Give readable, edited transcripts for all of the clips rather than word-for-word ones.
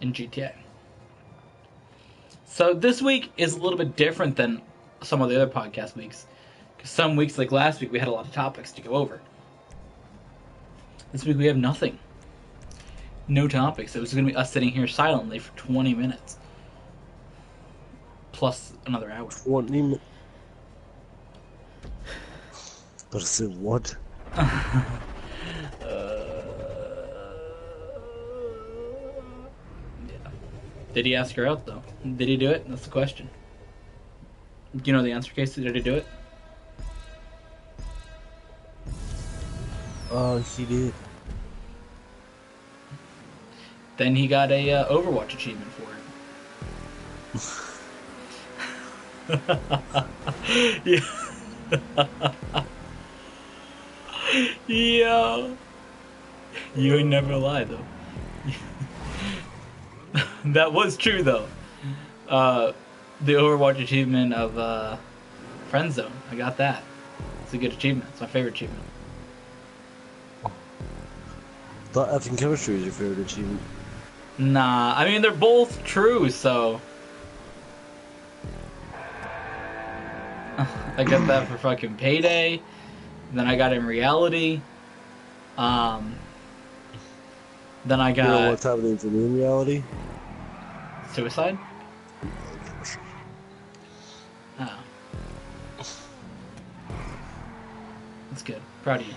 in GTA. So this week is a little bit different than some of the other podcast weeks. Because some weeks, like last week, we had a lot of topics to go over. This week we have nothing. No topics. It was going to be us sitting here silently for 20 minutes. Plus another hour. 20 minutes? But I said what? Did he ask her out, though? Did he do it? That's the question. Do you know the answer, Casey? Did he do it? Oh, he did. Then he got a Overwatch achievement for it. Yeah. Yeah. You ain't never lie, though. That was true, though. The Overwatch achievement of Friend Zone. I got that. It's a good achievement. It's my favorite achievement. Thought effing chemistry was your favorite achievement. Nah, I mean, they're both true, so... I got that for fucking Payday. Then I got in Reality. Then I got... You know what's happening to me in Reality? Suicide? Oh. That's good. Proud of you.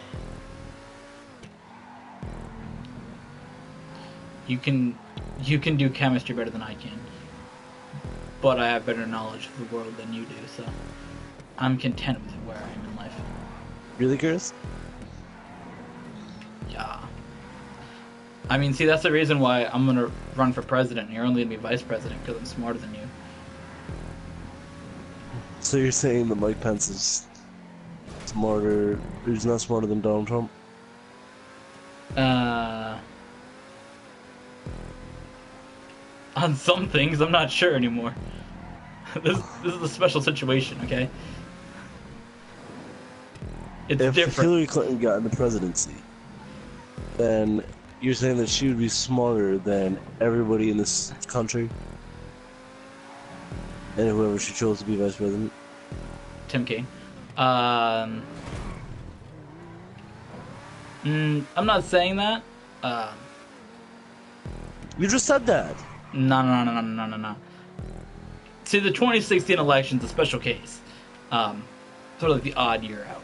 You can do chemistry better than I can. But I have better knowledge of the world than you do, so I'm content with where I am in life. Really, Chris? Yeah. I mean, see, that's the reason why I'm gonna run for president. You're only gonna be vice president because I'm smarter than you. So you're saying that Mike Pence is smarter, he's not smarter than Donald Trump? On some things, I'm not sure anymore. This is a special situation, okay? It's if different. Hillary Clinton got in the presidency, then you're saying that she would be smarter than everybody in this country? And whoever she chose to be vice president? Tim Kaine. I'm not saying that. You just said that. No. See, the 2016 election's a special case. Sort of like the odd year out.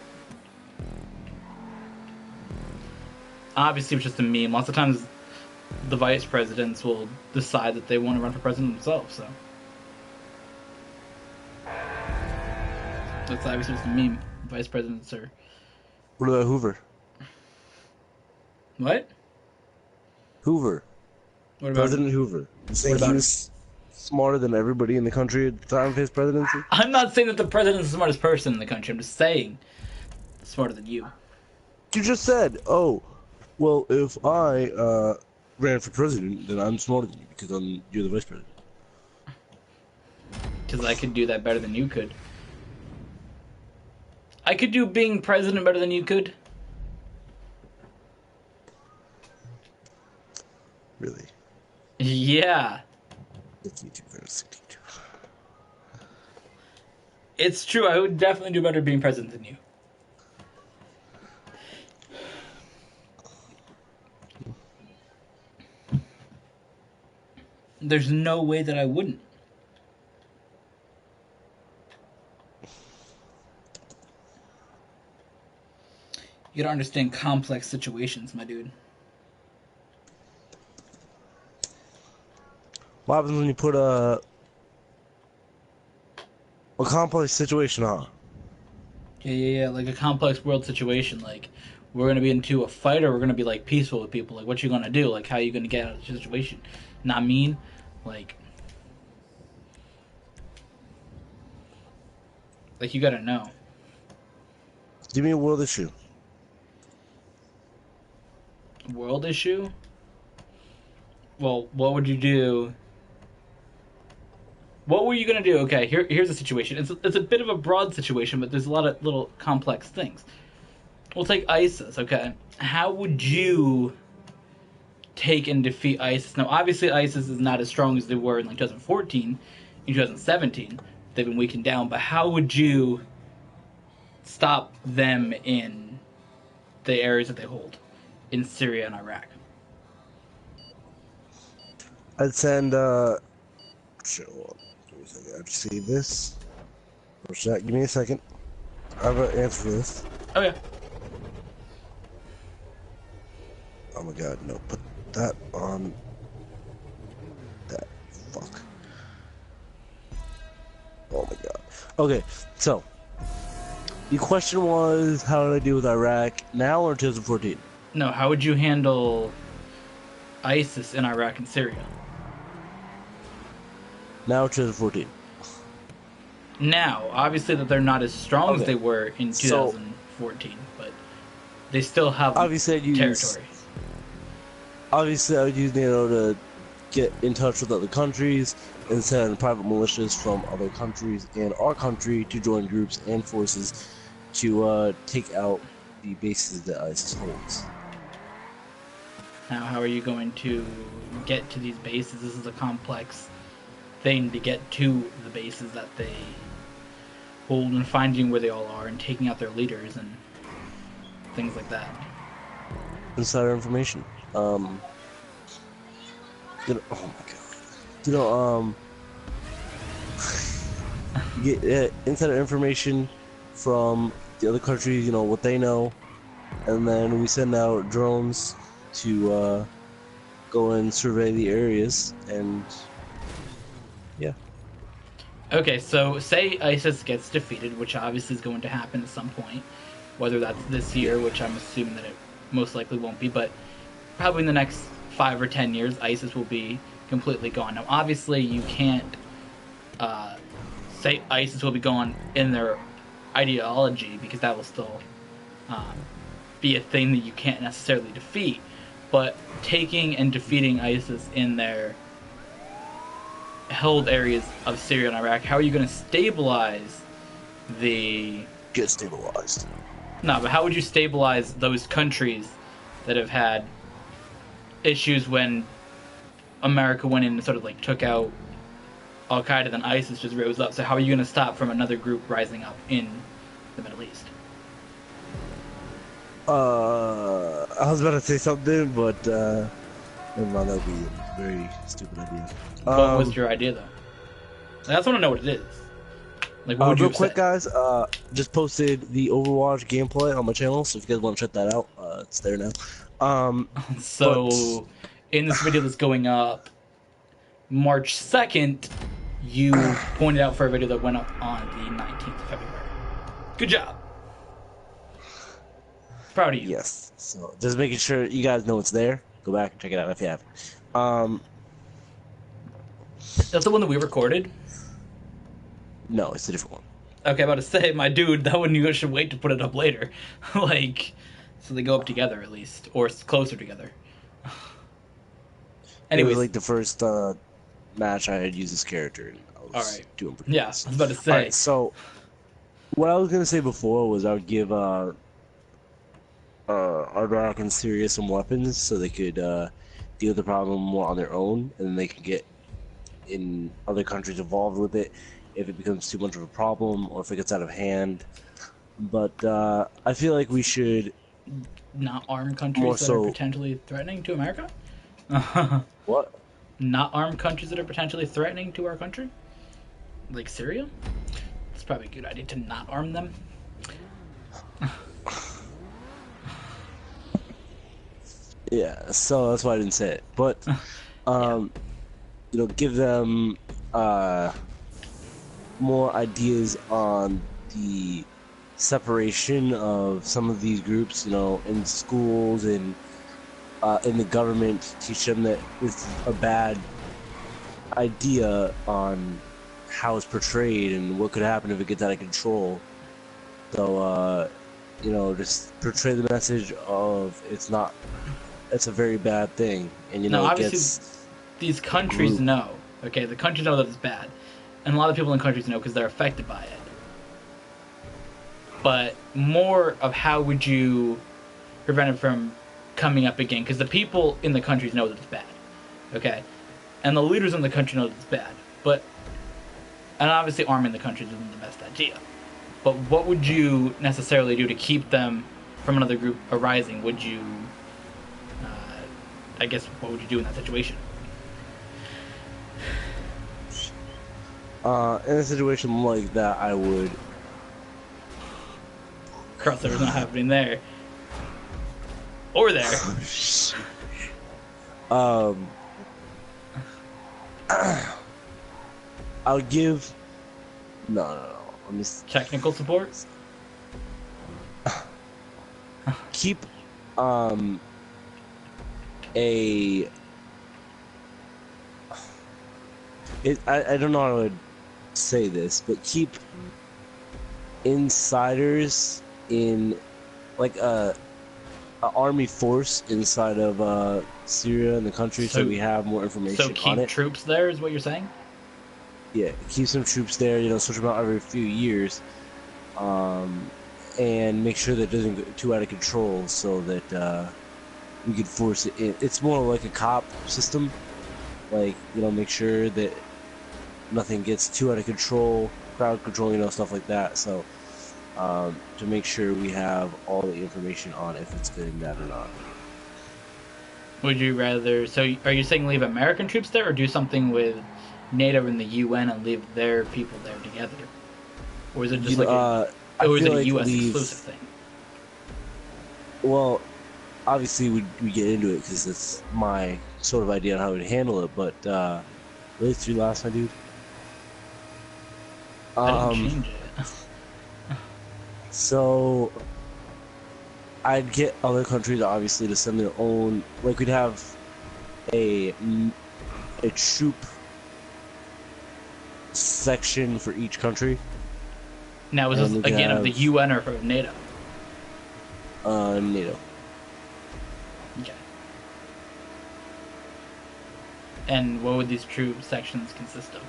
Obviously, it was just a meme. Lots of times, the vice presidents will decide that they want to run for president themselves, so. That's obviously just a meme. Vice presidents are... What about Hoover? What? Hoover. What about President Hoover. You think he was smarter than everybody in the country at the time of his presidency? I'm not saying that the president's the smartest person in the country. I'm just saying smarter than you. You just said, oh, well, if I ran for president, then I'm smarter than you because you're the vice president. Because I could do that better than you could. I could do being president better than you could. Really? Yeah. It's true. I would definitely do better being president than you. There's no way that I wouldn't. You gotta understand complex situations, my dude. What happens when you put a complex situation on? Yeah. Like a complex world situation. Like, we're gonna be into a fight or we're gonna be, like, peaceful with people. Like, what you gonna do? Like, how you gonna get out of the situation? Not mean. Like, you gotta know. Give me a world issue. World issue? Well, what would you do? What were you gonna do? Okay, here's the situation. It's a bit of a broad situation, but there's a lot of little complex things. We'll take ISIS, okay? How would you take and defeat ISIS. Now, obviously, ISIS is not as strong as they were in like 2014, in 2017. They've been weakened down. But how would you stop them in the areas that they hold in Syria and Iraq? I'd send, shit, hold on. Give me a second. I just see this. Give me a second. I have an answer for this. Oh, yeah. Oh my god, no. Put that on. That. Fuck. Oh my god. Okay, so. The question was, how did I deal with Iraq now or 2014? No, how would you handle ISIS in Iraq and Syria? Now or 2014? Now, obviously that they're not as strong as Okay. they were in 2014, but they still have territory. Obviously, I would use NATO to get in touch with other countries and send private militias from other countries and our country to join groups and forces to take out the bases that ISIS holds. Now, how are you going to get to these bases? This is a complex thing to get to the bases that they hold and finding where they all are and taking out their leaders and things like that. Insider information. Oh my god. Get insider information from the other countries, what they know, and then we send out drones to go and survey the areas, and yeah. Okay, so say ISIS gets defeated, which obviously is going to happen at some point, whether that's this year, which I'm assuming that it most likely won't be, but probably in the next 5 or 10 years, ISIS will be completely gone. Now, obviously, you can't say ISIS will be gone in their ideology, because that will still be a thing that you can't necessarily defeat. But taking and defeating ISIS in their held areas of Syria and Iraq, how are you going to stabilize the... Get stabilized. No, but how would you stabilize those countries that have had issues when America went in and sort of like took out Al-Qaeda, then ISIS just rose up? So how are you going to stop from another group rising up in the Middle East? I was about to say something, but never mind, that would be a very stupid idea. What was your idea, though? I just want to know what it is. Like, what would you real have quick, said? guys, just posted the Overwatch gameplay on my channel, so if you guys want to check that out, it's there now. So, in this video that's going up March 2nd, you pointed out for a video that went up on the 19th of February. Good job. Proud of you. Yes. So just making sure you guys know it's there. Go back and check it out if you haven't. That's the one that we recorded? No, it's a different one. Okay, I'm about to say, my dude, that one you should wait to put it up later. Like, so they go up together at least, or closer together. Anyways. It was like the first match I had used this character, and I was doing pretty Yeah, good. I was about to say. Alright, so what I was gonna say before was I would give Iraq and Syria some weapons so they could deal with the problem more on their own, and then they can get in other countries involved with it if it becomes too much of a problem or if it gets out of hand. But I feel like we should not arm countries that are potentially threatening to America? What? Not arm countries that are potentially threatening to our country? Like Syria? It's probably a good idea to not arm them. Yeah, so that's why I didn't say it. But, give them more ideas on the separation of some of these groups, in schools and in the government. Teach them that it's a bad idea on how it's portrayed and what could happen if it gets out of control. So, just portray the message of it's a very bad thing, and obviously these countries know. Okay, the countries know that it's bad, and a lot of people in countries know because they're affected by it. But more of how would you prevent it from coming up again, because the people in the countries know that it's bad, okay, and the leaders in the country know that it's bad, and obviously arming the countries isn't the best idea. But what would you necessarily do to keep them from another group arising? Would you, I guess, what would you do in that situation? In a situation like that, I would... Crossover's not happening there. Or there. I'll give... No. Let me... Technical support? Keep, I don't know how to say this, but keep insiders in, like, a army force inside of Syria and the country, so we have more information on it. So keep troops there, is what you're saying? Yeah, keep some troops there, switch them out every few years, and make sure that it doesn't get too out of control, so that we could force it in. It's more like a cop system, like, make sure that nothing gets too out of control, crowd control, stuff like that, so to make sure we have all the information on if it's good and bad or not. Would you rather... So are you saying leave American troops there, or do something with NATO and the UN and leave their people there together? Or is it just or is it a US exclusive thing? Well, obviously we get into it because it's my sort of idea on how we'd handle it, but really through last night, dude. I didn't change it. So I'd get other countries obviously to send their own, like we'd have a troop section for each country. Now, is this again of the UN or of NATO? NATO. Okay. And what would these troop sections consist of?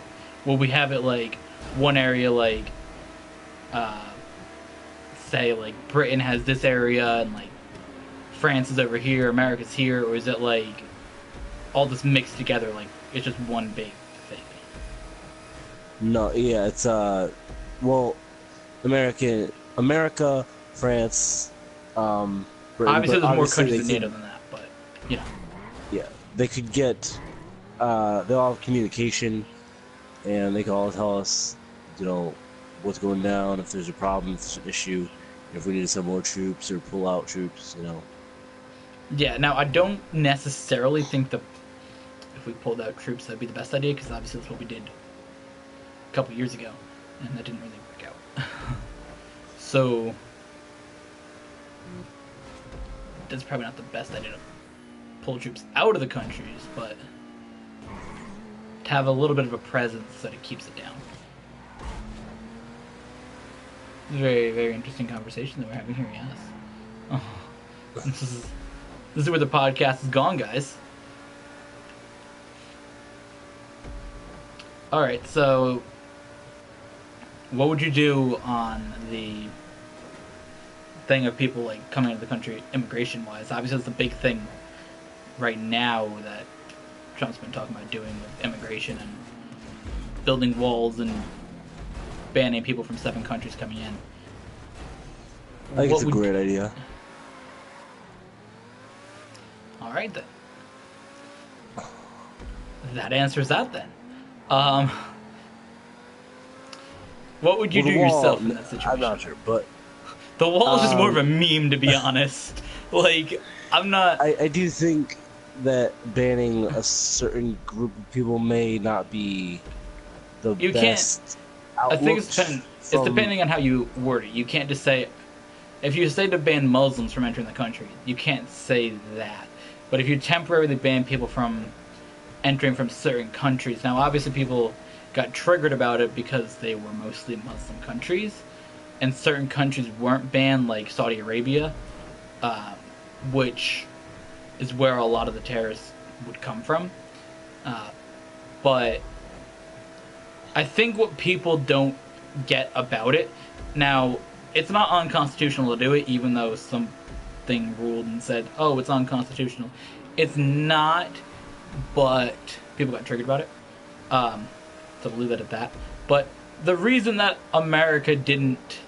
Will we have it like one area, like, say, like Britain has this area and like France is over here, America's here, or is it like all this mixed together, like it's just one big thing? No, yeah, it's well, America, France, Britain. Obviously, there's more countries in NATO than that, but yeah, they could get, they'll have communication, and they can all tell us, what's going down, if there's a problem, if there's an issue, if we need to send more troops or pull out troops, Yeah, now I don't necessarily think that if we pulled out troops that'd be the best idea, because obviously that's what we did a couple years ago, and that didn't really work out. So that's probably not the best idea to pull troops out of the countries, but to have a little bit of a presence so that it keeps it down. Very, very interesting conversation that we're having here, yes. Oh, this is where the podcast is gone, guys. Alright, so what would you do on the thing of people like coming into the country immigration-wise? Obviously, it's a big thing right now that Trump's been talking about doing with immigration and building walls and banning people from 7 countries coming in. I think it's a great idea. Alright then. That answers that then. What would you do yourself in that situation? I'm not sure, but the wall is just more of a meme, to be honest. Like, I'm not... I do think that banning a certain group of people may not be the best outlook. I think it's depending on how you word it. You can't just say... If you say to ban Muslims from entering the country, you can't say that. But if you temporarily ban people from entering from certain countries... Now, obviously, people got triggered about it because they were mostly Muslim countries, and certain countries weren't banned, like Saudi Arabia, which is where a lot of the terrorists would come from. But I think what people don't get about it... Now, it's not unconstitutional to do it, even though some thing ruled and said, "Oh, it's unconstitutional." It's not, but people got triggered about it. So we'll leave it at that. But the reason that America didn't,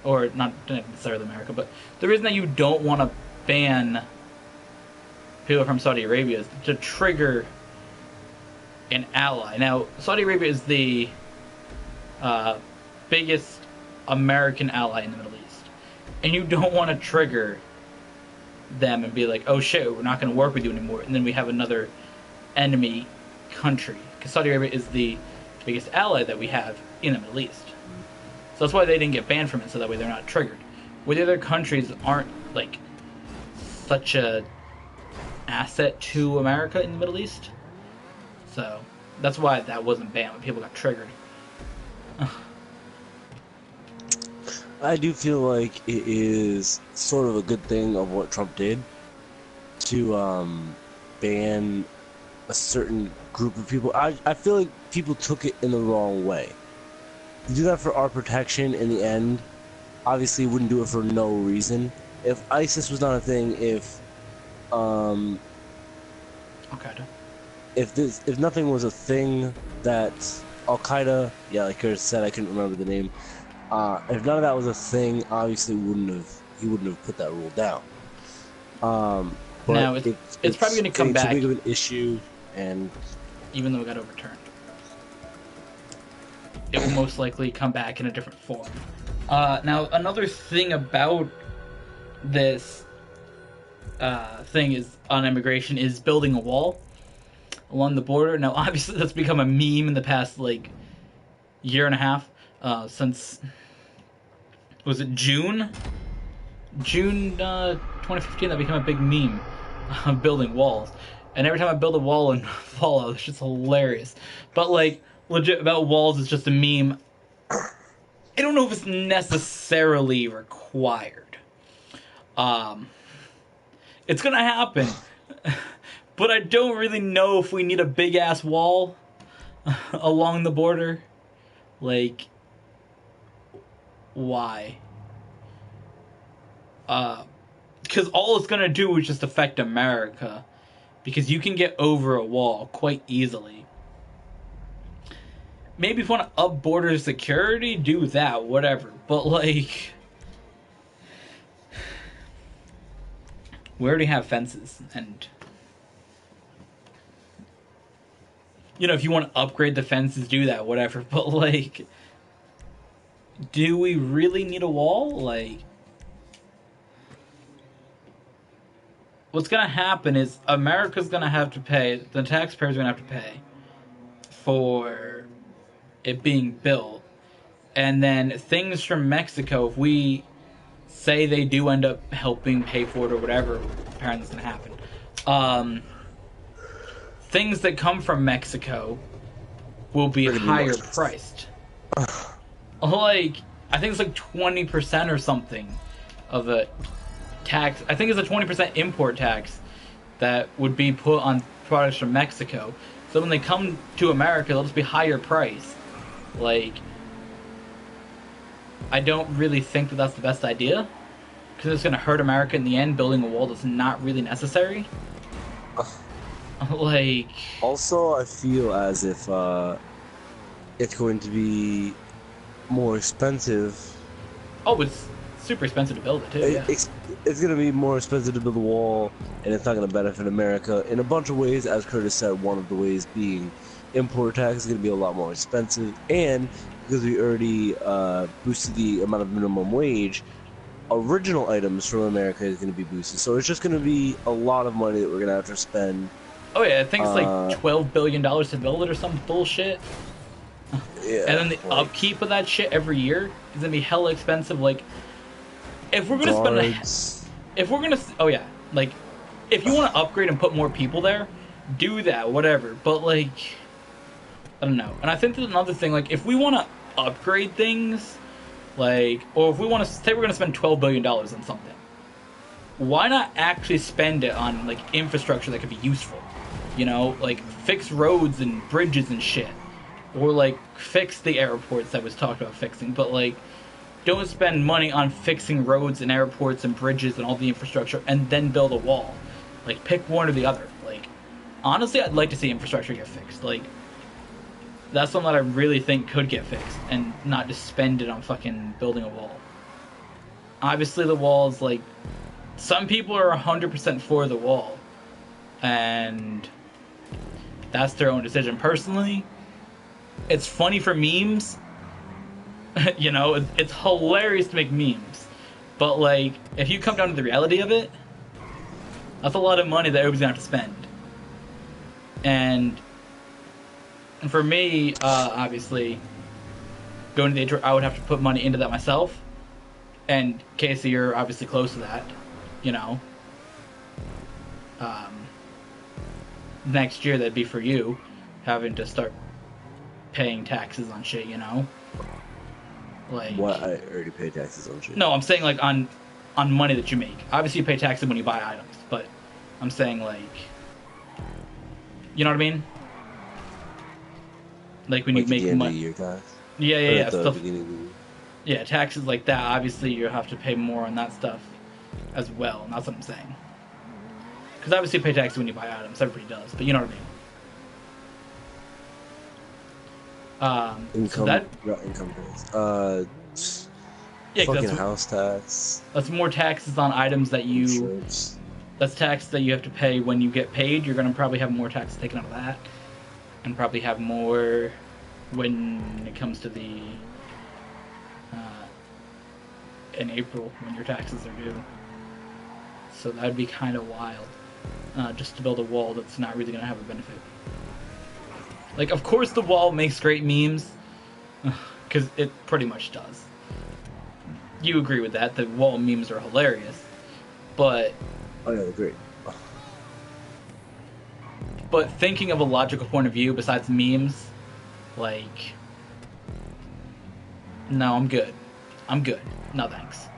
or not necessarily America, but the reason that you don't want to ban people from Saudi Arabia is to trigger an ally. Now, Saudi Arabia is the biggest American ally in the Middle East, and you don't want to trigger them and be like, "Oh shit, we're not going to work with you anymore," and then we have another enemy country, because Saudi Arabia is the biggest ally that we have in the Middle East. So that's why they didn't get banned from it, so that way they're not triggered. Where the other countries aren't like such a asset to America in the Middle East, so that's why that wasn't banned when people got triggered. I do feel like it is sort of a good thing of what Trump did to ban a certain group of people. I feel like people took it in the wrong way. To do that for our protection in the end, obviously wouldn't do it for no reason. If ISIS was not a thing, if nothing was a thing, that Al Qaeda, yeah, like Curtis said, I couldn't remember the name. If none of that was a thing, obviously he wouldn't have put that rule down. But now it's probably going to come back. Too big of an issue, and even though it got overturned, it will most likely come back in a different form. Now, another thing about this thing is on immigration is building a wall along the border. Now, obviously, that's become a meme in the past year and a half since. Was it June 2015 that became a big meme of building walls. And every time I build a wall in Fallout, it's just hilarious. But legit about walls is just a meme. I don't know if it's necessarily required. It's gonna happen. But I don't really know if we need a big ass wall along the border. Why? Because all it's gonna do is just affect America. Because you can get over a wall quite easily. Maybe if you want to up border security, do that, whatever. But we already have fences, and if you want to upgrade the fences, do that, whatever. But do we really need a wall? What's gonna happen is America's gonna have to pay, the taxpayers are gonna have to pay for it being built, and then things from Mexico, if we say they do end up helping pay for it or whatever, apparently it's gonna happen, things that come from Mexico will be higher priced. I think it's 20% or something of a tax. I think it's a 20% import tax that would be put on products from Mexico. So when they come to America, they'll just be higher priced. I don't really think that that's the best idea, because it's going to hurt America in the end, building a wall that's not really necessary. Also, I feel as if it's going to be more expensive. Oh, it's super expensive to build it, too. Yeah. It's going to be more expensive to build a wall, and it's not going to benefit America in a bunch of ways. As Curtis said, one of the ways being import tax is going to be a lot more expensive, and because we already boosted the amount of minimum wage, original items from America is going to be boosted. So it's just going to be a lot of money that we're going to have to spend. Oh yeah, I think it's $12 billion to build it or some bullshit. Yeah, and then the upkeep of that shit every year is going to be hella expensive. If we're gonna if you want to upgrade and put more people there, do that, whatever. But I don't know. And I think there's another thing. If we want to upgrade things, or if we want to say we're gonna spend $12 billion on something, why not actually spend it on infrastructure that could be useful? Fix roads and bridges and shit, or fix the airports that was talked about fixing. But don't spend money on fixing roads and airports and bridges and all the infrastructure and then build a wall. Like, pick one or the other. Like, honestly, I'd like to see infrastructure get fixed. Like, that's something that I really think could get fixed and not just spend it on fucking building a wall. Obviously, the wall's like, some people are 100% for the wall, and that's their own decision. Personally, it's funny for memes. You know, it's hilarious to make memes, but like, if you come down to the reality of it, that's a lot of money that everybody's gonna have to spend. And for me, obviously, going to the age where I would have to put money into that myself. And Casey, you're obviously close to that, you know. Next year, that'd be for you, having to start paying taxes on shit, you know. Like, what? I already pay taxes on shit. No, I'm saying like on money that you make. Obviously, you pay taxes when you buy items, but I'm saying like, you know what I mean? Like when you make money. Year tax? Yeah. Stuff. Yeah, taxes like that. Obviously, you have to pay more on that stuff as well, and that's what I'm saying. Because obviously, you pay taxes when you buy items. Everybody does, but you know what I mean. Income, so income tax. Yeah, fucking house tax. That's more taxes on items that you. Insurance. That's tax that you have to pay when you get paid. You're gonna probably have more taxes taken out of that, and probably have more when it comes to the in April when your taxes are due. So that'd be kind of wild, just to build a wall that's not really gonna have a benefit. Like, of course, the wall makes great memes, because it pretty much does. You agree with that? The wall memes are hilarious, but oh yeah, they're great. But thinking of a logical point of view besides memes, like, no, I'm good. No thanks.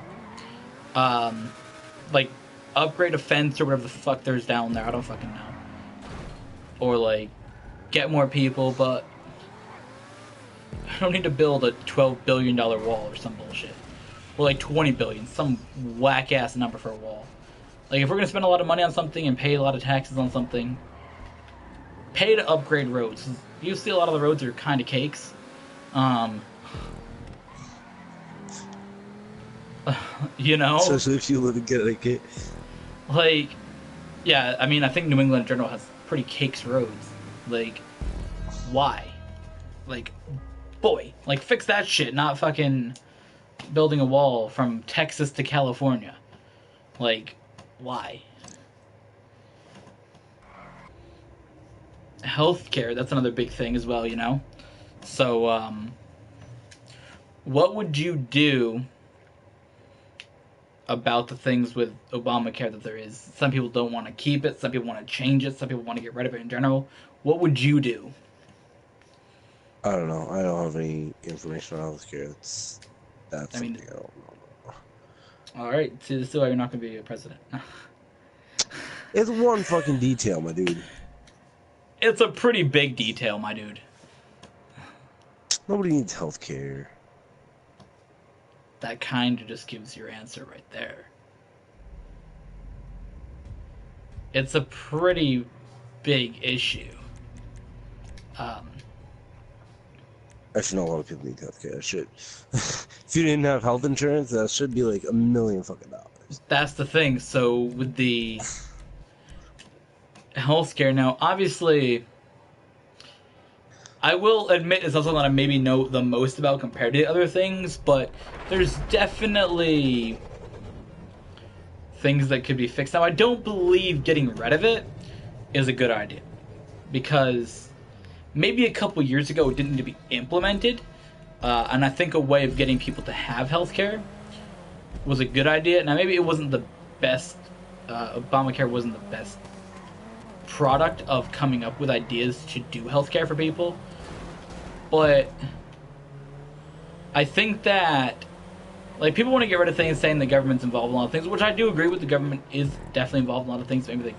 Like, upgrade a fence or whatever the fuck there's down there. I don't fucking know. Or like, get more people, but I don't need to build a $12 billion wall or some bullshit. Or like 20 billion, some whack ass number for a wall. Like, if we're gonna spend a lot of money on something and pay a lot of taxes on something, pay to upgrade roads. You see a lot of the roads are kind of cakes. You know? Especially if you live in Connecticut. Like, yeah, I mean, I think New England in general has pretty cakes roads. Like, why? Like, boy, like, fix that shit, not fucking building a wall from Texas to California. Like, why? Healthcare, that's another big thing as well, you know? So, what would you do about the things with Obamacare that there is? Some people don't want to keep it, some people want to change it, some people want to get rid of it in general. What would you do? I don't know. I don't have any information on healthcare. That's something I don't know. Alright, see, this is why you're not going to be a president. It's one fucking detail, my dude. It's a pretty big detail, my dude. Nobody needs healthcare. That kind of just gives your answer right there. It's a pretty big issue. Actually, no, a lot of people need healthcare. If you didn't have health insurance, that should be like $1 million fucking dollars. That's the thing. So with the healthcare now, obviously, I will admit it's also something I maybe know the most about compared to other things, but there's definitely things that could be fixed. Now, I don't believe getting rid of it is a good idea, because maybe a couple years ago it didn't need to be implemented, and I think a way of getting people to have healthcare was a good idea. Now, maybe it wasn't the best, Obamacare wasn't the best product of coming up with ideas to do healthcare for people, but I think that, like, people want to get rid of things saying the government's involved in a lot of things, which I do agree with. The government is definitely involved in a lot of things maybe they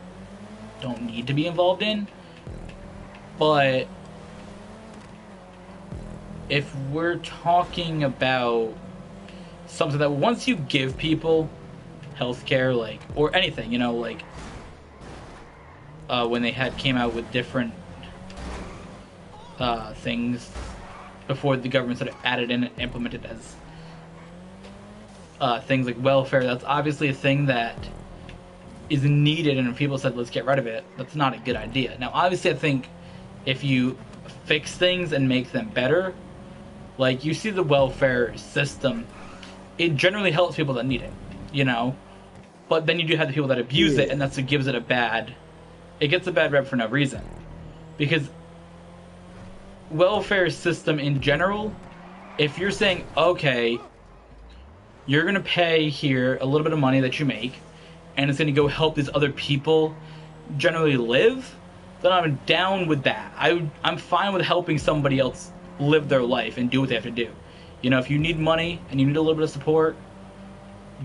don't need to be involved in, but if we're talking about something that once you give people healthcare, like, or anything, you know, like when they came out with different things before the government sort of added in and implemented as things like welfare. That's obviously a thing that is needed, and if people said let's get rid of it, that's not a good idea. Now obviously I think if you fix things and make them better, like you see the welfare system, it generally helps people that need it, you know, but then you do have the people that abuse it, and that's what gives it it gets a bad rep for no reason. Because welfare system in general, if you're saying, okay, you're going to pay here a little bit of money that you make, and it's going to go help these other people generally live, then I'm down with that. I'm fine with helping somebody else live their life and do what they have to do. You know, if you need money and you need a little bit of support,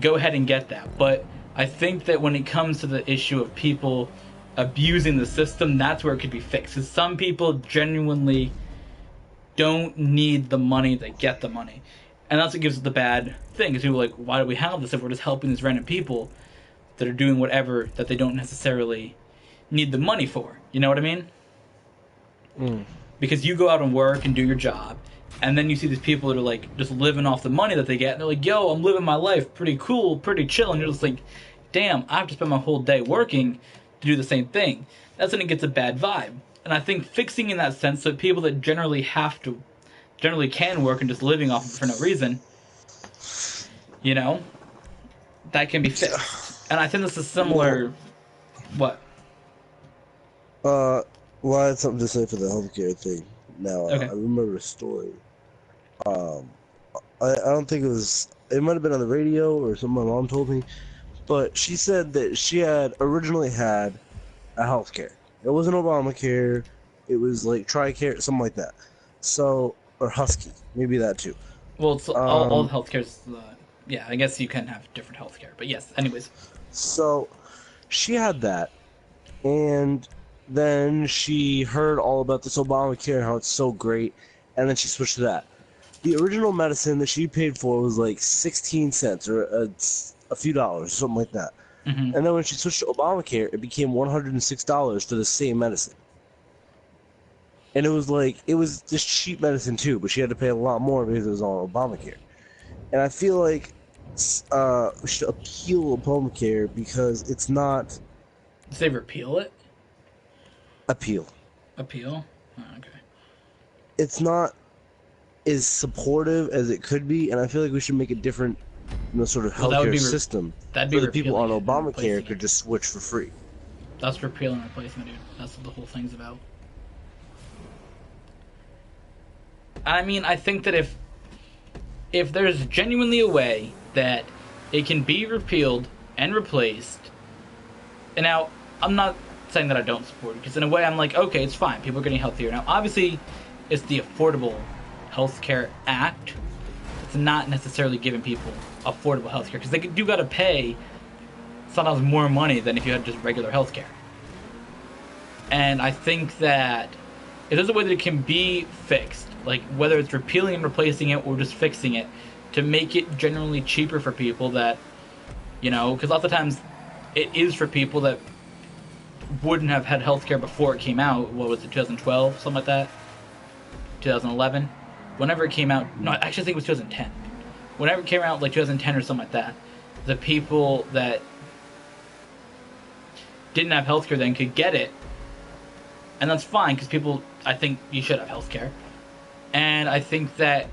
go ahead and get that. But I think that when it comes to the issue of people abusing the system, that's where it could be fixed. Because some people genuinely don't need the money, they get the money. And that's what gives it the bad thing. Because people are like, why do we have this if we're just helping these random people that are doing whatever that they don't necessarily need the money for? You know what I mean? Because you go out and work and do your job, and then you see these people that are like just living off the money that they get, and they're like, yo, I'm living my life pretty cool, pretty chill, and you're just like, damn, I have to spend my whole day working to do the same thing. That's when it gets a bad vibe. And I think fixing in that sense, so people that generally can work and just living off it for no reason, you know, that can be fixed. And I think this is similar. What? Well, I had something to say for the healthcare thing. Now, Okay. I remember a story. I don't think it might have been on the radio or something my mom told me, but she said that she had originally had a healthcare. It wasn't Obamacare, it was like TRICARE, something like that. So, or Husky, maybe that too. Well, it's all healthcare's. Yeah, I guess you can have different healthcare, but yes. Anyways. So, she had that, and then she heard all about this Obamacare, how it's so great, and then she switched to that. The original medicine that she paid for was like 16 cents or a few dollars, something like that. Mm-hmm. And then when she switched to Obamacare, it became $106 for the same medicine. And it was just cheap medicine too, but she had to pay a lot more because it was on Obamacare. And I feel like we should appeal Obamacare because it's not... Did they repeal it? Appeal. Appeal? Oh, okay. It's not as supportive as it could be, and I feel like we should make a different, sort of healthcare system. That'd be so the people on repealing Obamacare could just switch for free. That's repeal and replacement, dude. That's what the whole thing's about. I mean, I think that if there's genuinely a way that it can be repealed and replaced, and now I'm not saying that I don't support it, because in a way I'm like, okay, it's fine, people are getting healthier. Now obviously it's the Affordable Healthcare Act. It's not necessarily giving people affordable healthcare, because they do got to pay sometimes more money than if you had just regular healthcare. And I think that if there's a way that it can be fixed, like whether it's repealing and replacing it or just fixing it, to make it generally cheaper for people that, you know, because lots of times it is for people that wouldn't have had healthcare before it came out. What was it, 2012, something like that? 2011? Whenever it came out, no, I actually think it was 2010. Whenever it came out, like 2010 or something like that, the people that didn't have healthcare then could get it, and that's fine, because people, I think you should have healthcare. And I think that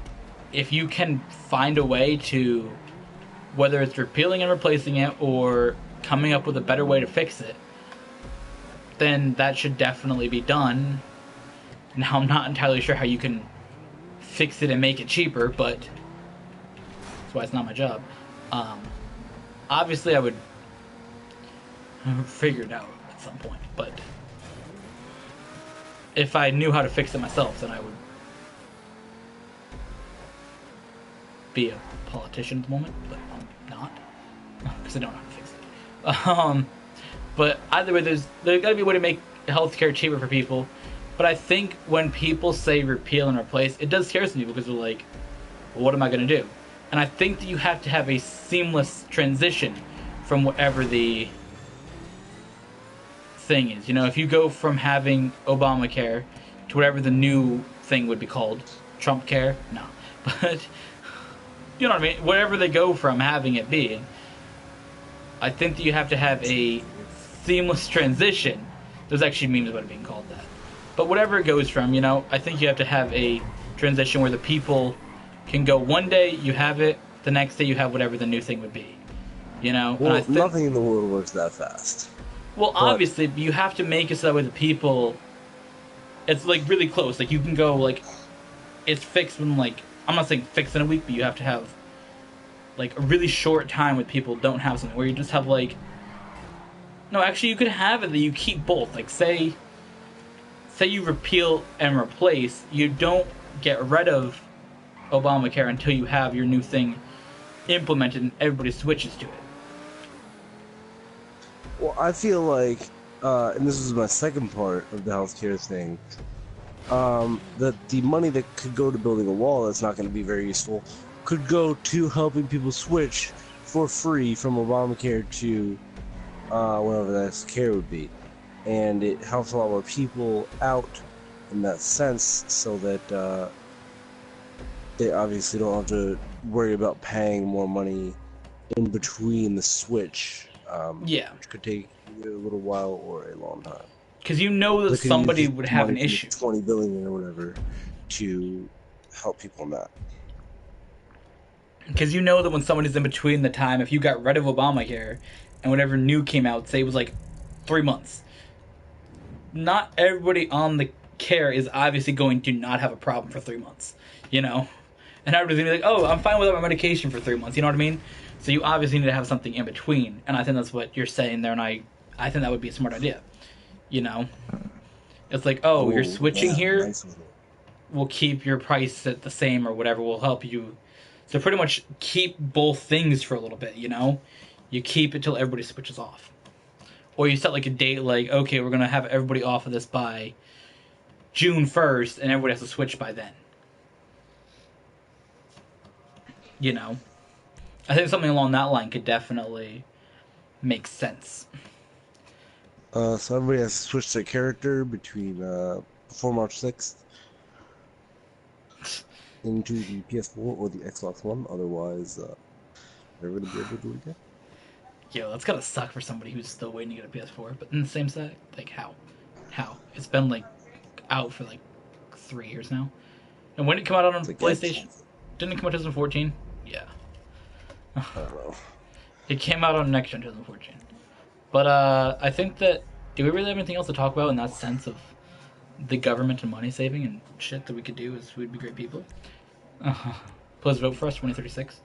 if you can find a way to, whether it's repealing and replacing it or coming up with a better way to fix it, then that should definitely be done. Now, I'm not entirely sure how you can fix it and make it cheaper, but that's why it's not my job. Obviously, I would figure it out at some point, but if I knew how to fix it myself, then I would be a politician at the moment, but I'm not, because I don't know how to fix it. But either way, there's got to be a way to make healthcare cheaper for people. But I think when people say repeal and replace, it does scare some people, because they're like, well, what am I going to do? And I think that you have to have a seamless transition from whatever the thing is. You know, if you go from having Obamacare to whatever the new thing would be called, Trump care, no, but you know what I mean. Whatever they go from having it being, I think that you have to have a seamless transition. There's actually memes about it being called that, but whatever it goes from, you know, I think you have to have a transition where the people can go one day you have it, the next day you have whatever the new thing would be. You know, Well, and nothing in the world works that fast. Well, obviously, you have to make it so that way the people, it's like really close. Like you can go like, it's fixed in like, I'm not saying fixed in a week, but you have to have like a really short time with people don't have something where you just have like, no, actually you could have it that you keep both. Like say you repeal and replace, you don't get rid of Obamacare until you have your new thing implemented and everybody switches to it. Well, I feel like, and this is my second part of the healthcare thing, that the money that could go to building a wall that's not going to be very useful could go to helping people switch for free from Obamacare to whatever the next care would be. And it helps a lot more people out in that sense so that they obviously don't have to worry about paying more money in between the switch. Yeah. Which could take either a little while or a long time. Because you know that somebody would have an issue. 20 billion or whatever to help people in that. Because you know that when somebody's in between the time, if you got rid of Obamacare and whatever new came out, say it was like 3 months, not everybody on the care is obviously going to not have a problem for 3 months, you know? And everybody's going to be like, oh, I'm fine without my medication for 3 months, you know what I mean? So you obviously need to have something in between, and I think that's what you're saying there, and I think that would be a smart idea, you know? It's like, oh, you're switching here, nice. We'll keep your price at the same or whatever, we'll help you. So pretty much keep both things for a little bit, you know? You keep it till everybody switches off. Or you set like a date like, okay, we're going to have everybody off of this by June 1st, and everybody has to switch by then. You know? I think something along that line could definitely make sense. So everybody has to switch their character between before March 6th into the PS4 or the Xbox One. Otherwise, they're going to be able to do it again. Yo, that's gotta suck for somebody who's still waiting to get a PS4. But in the same set, like how? It's been like out for like 3 years now. And when did it come out on PlayStation? Didn't it come out in 2014? Yeah. I don't know. It came out on next gen 2014. But I think that, do we really have anything else to talk about in that sense of the government and money saving and shit that we could do as we'd be great people? Please vote for us, 2036.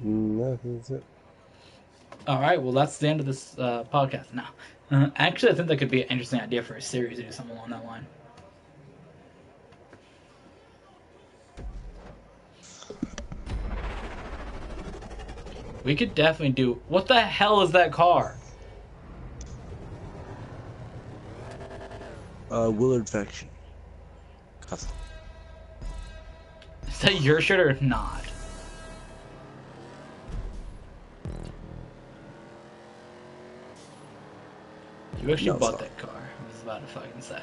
No, that's it. Alright, well that's the end of this podcast now. Actually, I think that could be an interesting idea for a series to do something along that line. We could definitely do... What the hell is that car? Willard Faction. Custom. Is that your shirt or not? You actually bought that car. I was about to fucking say.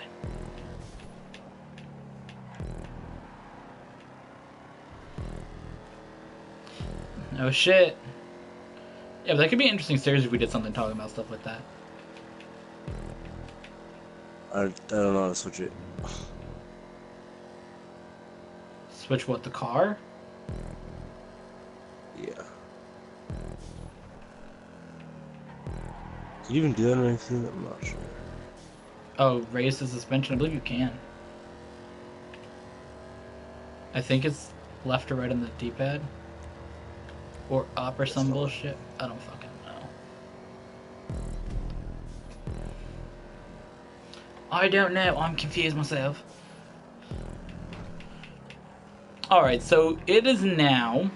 Oh shit. Yeah, but that could be an interesting series if we did something talking about stuff like that. I don't know how to switch it. Switch what, the car? Yeah. Can you even do that or anything? I'm not sure. Oh, raise the suspension? I believe you can. I think it's left or right on the D-pad. Or up or some bullshit. I don't fucking know. I don't know. I'm confused myself. Alright, so it is now...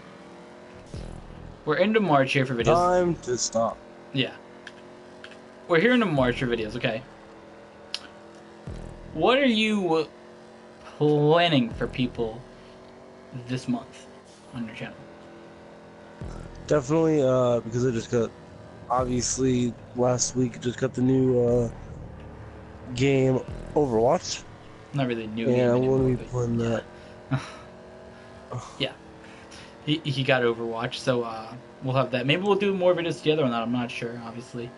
We're into March here for videos. Time to stop. Yeah. We're here into March for videos, okay. What are you planning for people this month on your channel? Definitely, because I just got, obviously, last week just got the new game Overwatch, Not really a new and game I'm anymore, going to be but playing yeah. that. Yeah. He got Overwatch, so we'll have that. Maybe we'll do more videos together on that. I'm not sure, obviously.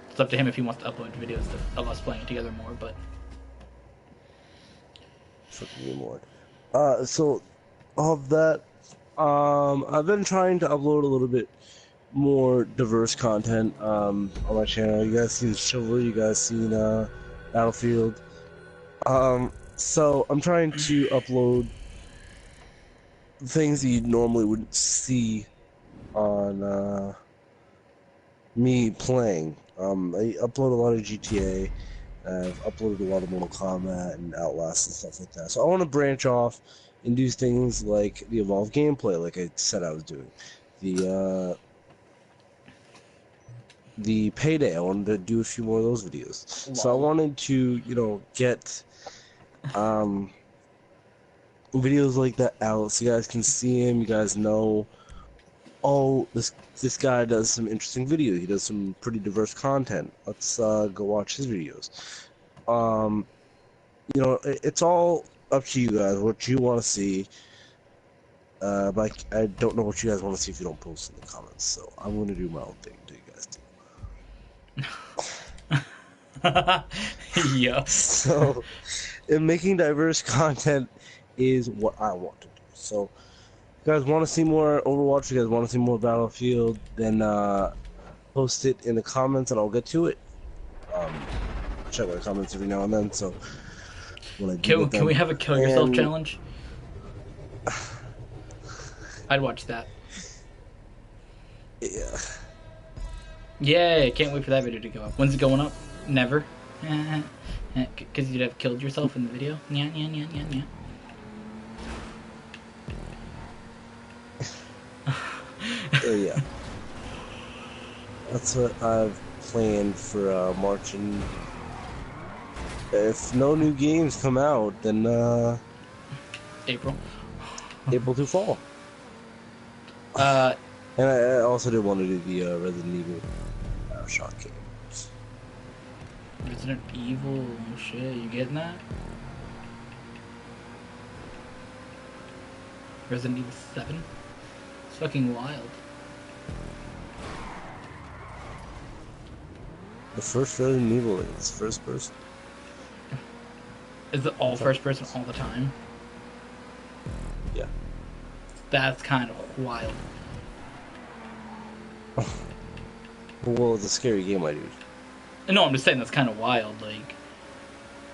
It's up to him if he wants to upload videos of us playing together more, but... Fucking game lord. So, of that, I've been trying to upload a little bit more diverse content on my channel. You guys seen Chivalry, you guys seen Battlefield. So I'm trying to upload things that you normally wouldn't see on me playing. I upload a lot of GTA. I've uploaded a lot of Mortal Kombat and Outlast and stuff like that. So I want to branch off and do things like the Evolve gameplay, like I said I was doing. The Payday, I wanted to do a few more of those videos. So I Lol. wanted to, get videos like that out so you guys can see him, you guys know, oh, this guy does some interesting video. He does some pretty diverse content. Let's go watch his videos. It's all up to you guys what you want to see. But I don't know what you guys want to see if you don't post in the comments. So I'm going to do my own thing until you guys do. Yeah. So, and making diverse content is what I want to do. So, if you guys want to see more Overwatch, if you guys want to see more Battlefield, then post it in the comments and I'll get to it. Check my comments every now and then, so when I do Can we have a kill yourself challenge? I'd watch that. Yeah. Yay, can't wait for that video to go up. When's it going up? Never. Because you'd have killed yourself in the video? Yeah. Yeah. That's what I've planned for March, and if no new games come out, then April. April to fall. And I also did want to do the Resident Evil Bioshock games. Resident Evil, oh shit, you getting that? Resident Evil 7? It's fucking wild. The first Resident Evil is first person. Is it all first person all the time? Yeah. That's kind of wild. Well, it's a scary game, my dude. No, I'm just saying that's kind of wild. Like,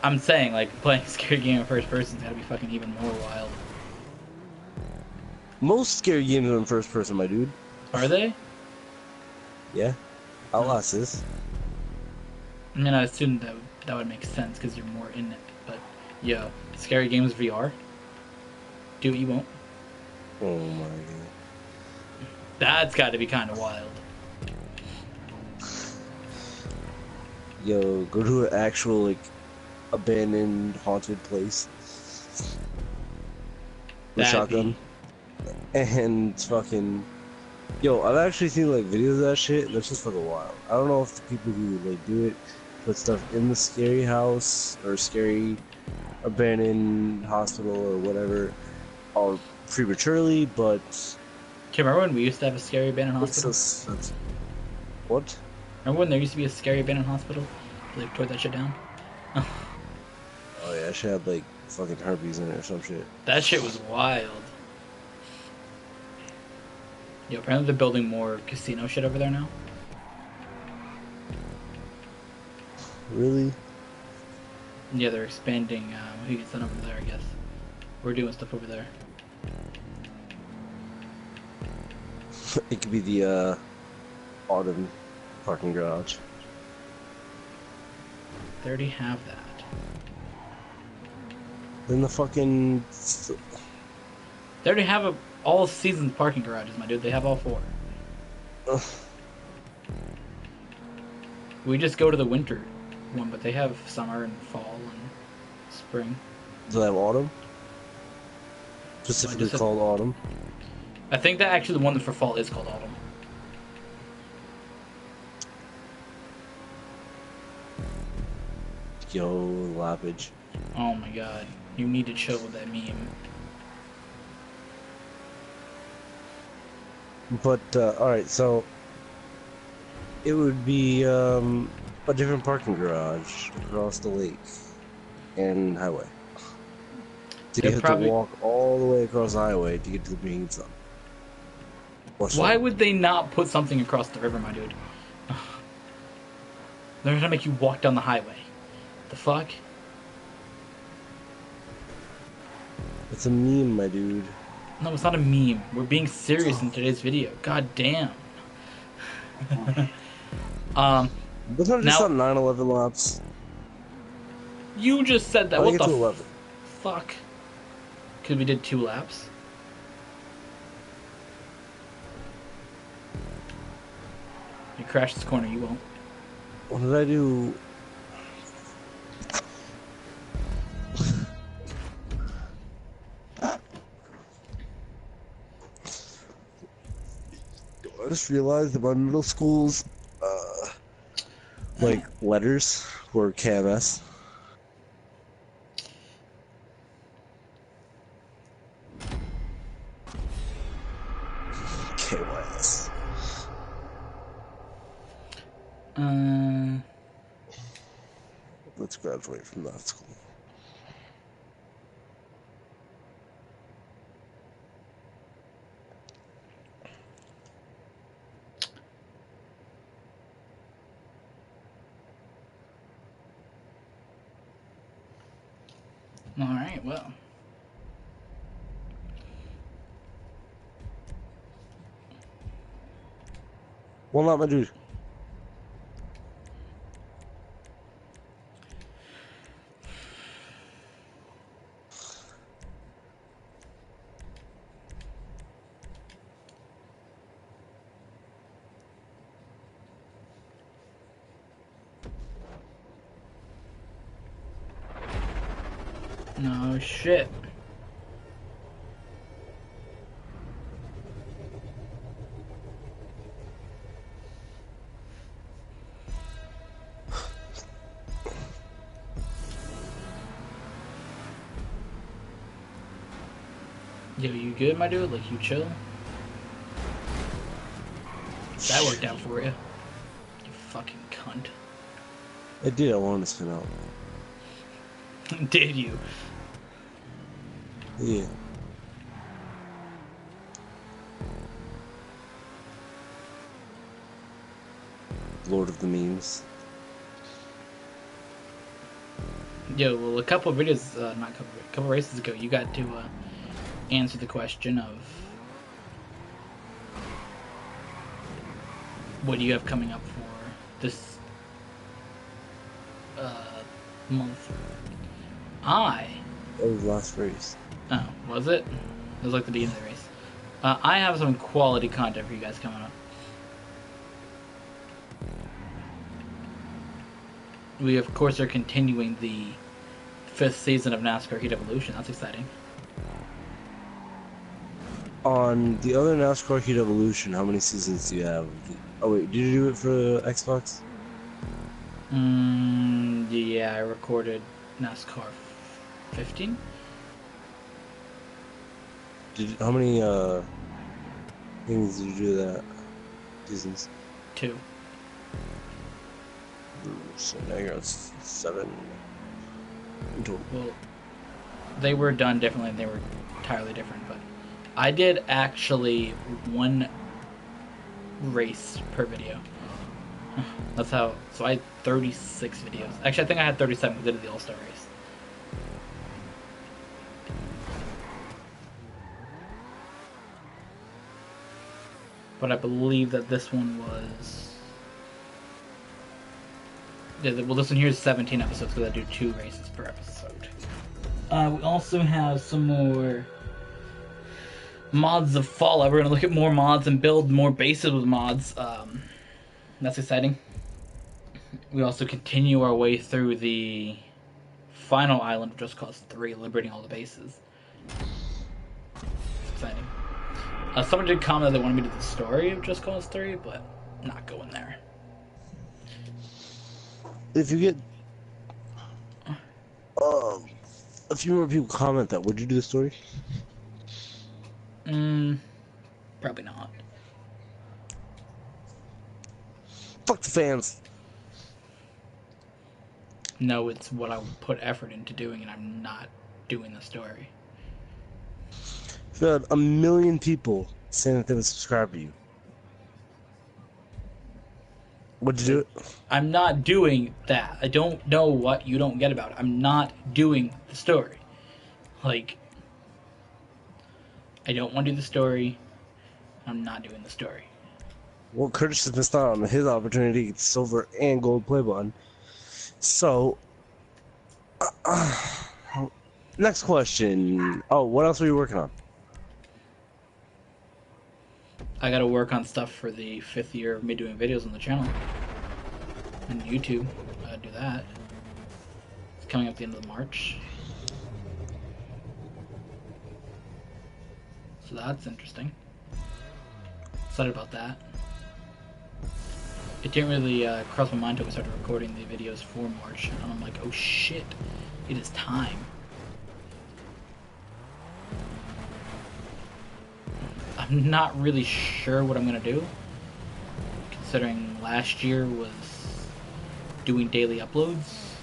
I'm saying, like, playing a scary game in first person's gotta be fucking even more wild. Most scary games are in first person, my dude. Are they? Yeah. Outlast is. I mean, I assume that would make sense because you're more in it. But, yo, scary games VR? Do what you won't. Oh my god. That's gotta be kind of wild. Yo, go to an actual, like, abandoned, haunted place. With a shotgun. And fucking... Yo, I've actually seen, like, videos of that shit, and that's just fucking wild. I don't know if the people who, like, do it put stuff in the scary house, or scary abandoned hospital, or whatever, or prematurely, but... Okay, remember when we used to have a scary abandoned hospital? What? Remember when there used to be a scary abandoned hospital? Like, tore that shit down? Oh yeah, she had like fucking herpes in it or some shit. That shit was wild. Yo, apparently they're building more casino shit over there now. Really? Yeah, they're expanding who gets done over there, I guess. We're doing stuff over there. It could be the autumn parking garage. They already have that. Then the fucking... They already have all season parking garages, my dude. They have all 4. Ugh. We just go to the winter one, but they have summer and fall and spring. Do they have autumn? Specifically called Autumn. I think that actually the one for fall is called Autumn. Yo, Lappage. Oh my god. You need to chill with that meme. But, alright, so... It would be, a different parking garage across the lake and highway. So you have to walk all the way across the highway to get to the main zone. Why would they not put something across the river, my dude? They're gonna make you walk down the highway. The fuck? It's a meme, my dude. No, it's not a meme. We're being serious in today's video. God damn. Wasn't it just on 9/11 laps? You just said that. What What the 11? fuck? Because we did 2 laps. You crash this corner, you won't. What did I do? I just realized that my middle school's like letters were KMS. KYS. Let's graduate from that school. Alright, well. Well, not my dude. No shit. Yo, you good, my dude? Like, you chill? That worked out for you. You fucking cunt. I did. I wanted to spin out. Did you? Yeah. Lord of the memes. Yo, well, a couple of videos, not a couple races ago, you got to answer the question of what do you have coming up for this month. That was the last race. Oh, was it? It was like the beginning of the race. I have some quality content for you guys coming up. We, of course, are continuing the 5th season of NASCAR Heat Evolution. That's exciting. On the other NASCAR Heat Evolution, how many seasons do you have? Oh wait, did you do it for Xbox? Yeah, I recorded NASCAR 15. How many things did you do that seasons? 2. So now you're at 7 in total. Well, they were done differently and they were entirely different, but I did actually 1 race per video. That's how, so I had 36 videos. Actually, I think I had 37 because I did the All-Star race. But I believe that this one was... Yeah, well, this one here is 17 episodes because I do 2 races per episode. We also have some more mods of Fallout. We're going to look at more mods and build more bases with mods. That's exciting. We also continue our way through the final island, which just costs 3, liberating all the bases. Someone did comment that they wanted me to do the story of Just Cause 3, but I'm not going there. If you get a few more people comment that, would you do the story? Probably not. Fuck the fans. No, it's what I would put effort into doing, and I'm not doing the story. If you had 1 million people saying that they would subscribe to you, would you do it? I'm not doing that. I don't know what you don't get about it. I'm not doing the story. Like, I don't want to do the story. I'm not doing the story. Well, Curtis has missed out on his opportunity to get the silver and gold play button. So, next question. Oh, what else were you working on? I gotta work on stuff for the 5th year of me doing videos on the channel. And YouTube. I gotta do that. It's coming up at the end of March. So that's interesting. Excited about that. It didn't really cross my mind until we started recording the videos for March, and I'm like, oh shit, it is time. I'm not really sure what I'm gonna do, considering last year was doing daily uploads.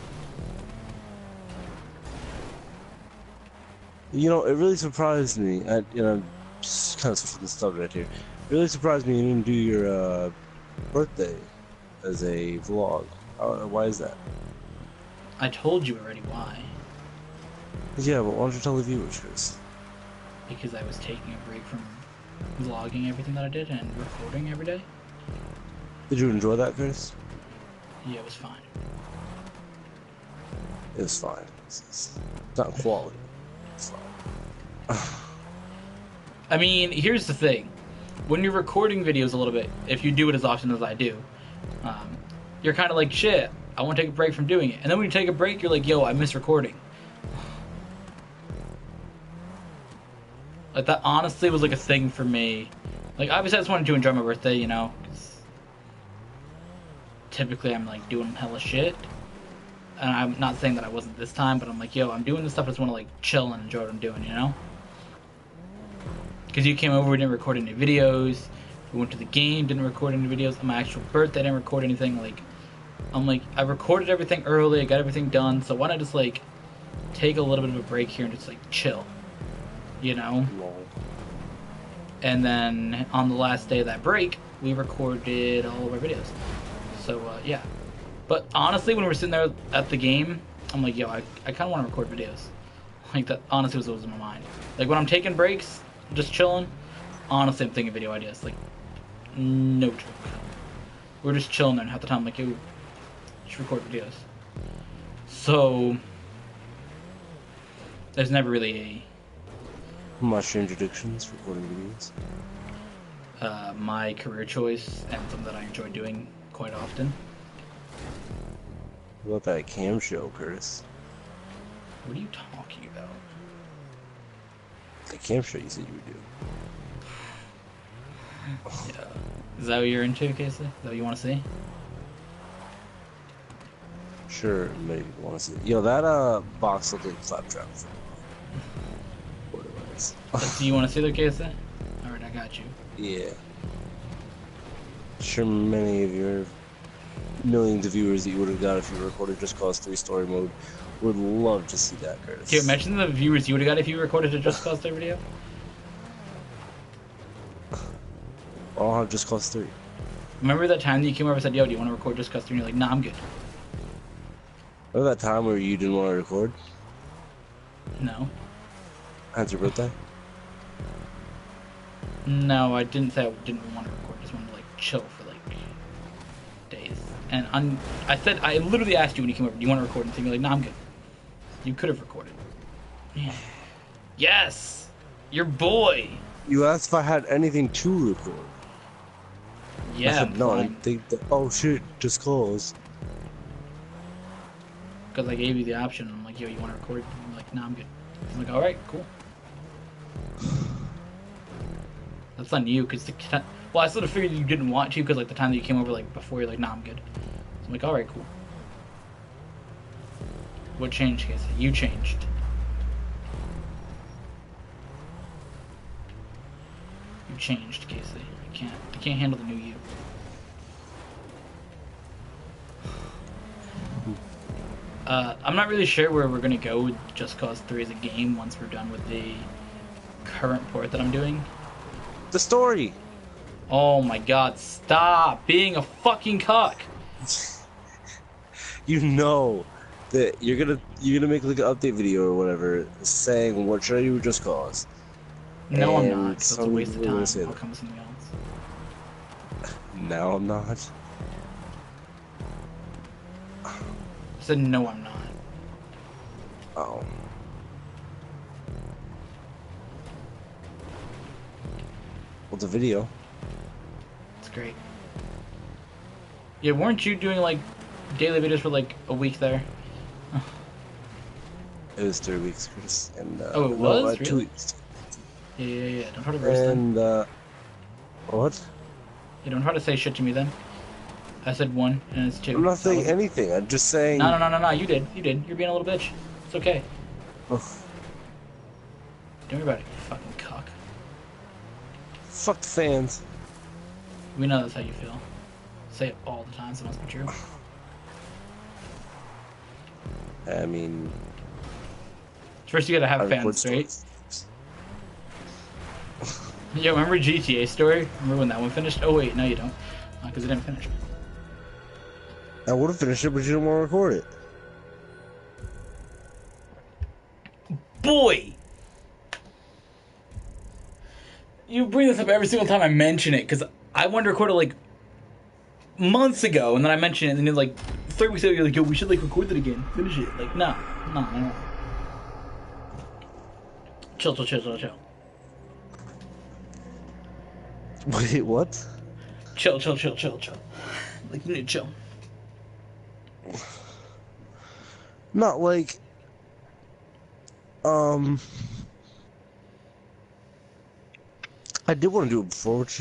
You know, it really surprised me. Just kind of switching the subject here. It really surprised me you didn't do your birthday as a vlog. Why is that? I told you already why. Yeah, but why don't you tell the viewers, Chris? Because I was taking a break from vlogging everything that I did and recording every day. Did you enjoy that, Chris? Yeah, it was fine. It was fine. It's not quality. It's fine. I mean, here's the thing. When you're recording videos a little bit, if you do it as often as I do, you're kind of like, shit, I want to take a break from doing it. And then when you take a break, you're like, yo, I miss recording. Like, that honestly was like a thing for me. Like, obviously I just wanted to enjoy my birthday, you know, 'cause typically I'm like doing hella shit. And I'm not saying that I wasn't this time, but I'm like, yo, I'm doing this stuff, I just want to like chill and enjoy what I'm doing, you know? Because you came over, we didn't record any videos. We went to the game, didn't record any videos. On my actual birthday, didn't record anything. Like, I'm like, I recorded everything early, I got everything done, so why not just like take a little bit of a break here and just like chill, you know? And then on the last day of that break, we recorded all of our videos. So yeah. But honestly, when we were sitting there at the game, I'm like, yo, I kind of want to record videos. Like, that honestly was what was in my mind. Like, when I'm taking breaks, just chilling, honestly, I'm thinking video ideas. Like, no joke. We're just chilling there, and half the time I'm like, yo, just record videos. So, there's never really Much introductions, recording videos. my career choice and something that I enjoy doing quite often. What about that cam show, Curtis? What are you talking about? The cam show you said you would do. Yeah. Is that what you're into, Casey? Is that what you want to see? Sure, maybe you want to see. Yo, that box looked like Claptrap. What it was. Do you want to see the Casey? Alright, I got you. Yeah. Sure, many of your millions of viewers that you would have got if you recorded Just Cause 3 story mode would love to see that, Curtis. Can you imagine the viewers you would have got if you recorded a Just Cause 3 video? I don't have Just Cause 3. Remember that time that you came over and said, yo, do you want to record Just Cause 3? And you're like, nah, I'm good. Remember that time where you didn't want to record? No. That's your birthday? No, I didn't say I didn't want to record. I just wanted to, like, chill for, like, days. And I literally asked you when you came over, do you want to record anything? You're like, nah, I'm good. You could have recorded. Yeah. Yes! Your boy! You asked if I had anything to record. Yeah, I said, no, I didn't think that. Oh shit, Just Cause. Because I gave you the option. I'm like, yo, you want to record? And you're like, nah, I'm good. I'm like, alright, cool. That's on you, because well, I sort of figured you didn't want to, because like the time that you came over, like before, you're like, nah, I'm good. So I'm like, all right, cool. What changed, Casey? You changed. You changed, Casey. I can't handle the new you. I'm not really sure where we're gonna go with Just Cause 3 as a game once we're done with the current port that I'm doing. The story. Oh my god, stop being a fucking cuck! You know that you're gonna make like an update video or whatever saying what should I do with Just Cause. No, I'm And not, because it's a waste of time. I'll that. come with something else. No, I'm not. I said no, I'm not. Oh. Well, the video. It's great. Yeah, weren't you doing like daily videos for like a week there? It was 3 weeks, Chris. And, Oh, it was? No, 2 Really? weeks. Yeah. Don't try to roast them. And, what? You don't try to say shit to me then. I said 1 and it's 2. I'm not saying anything. I'm just saying. No. You did. You're being a little bitch. It's okay. Oh, Don't worry about it, you fucking cock. fuck the fans. We know that's how you feel. Say it all the time, so it must be true. I mean, First, you gotta have I record fans, right? stories. Yeah, remember GTA story? Remember when that one finished? Oh wait, no you don't, because it didn't finish. I would have finished it, but you didn't want to record it. Boy! You bring this up every single time I mention it, because I wanted to record it like months ago, and then I mentioned it, and then like 3 weeks ago, you're like, yo, we should like record it again, finish it. Like, no. Chill. Wait, what? Chill. Like, you need to chill. Not like, I did want to do it before, but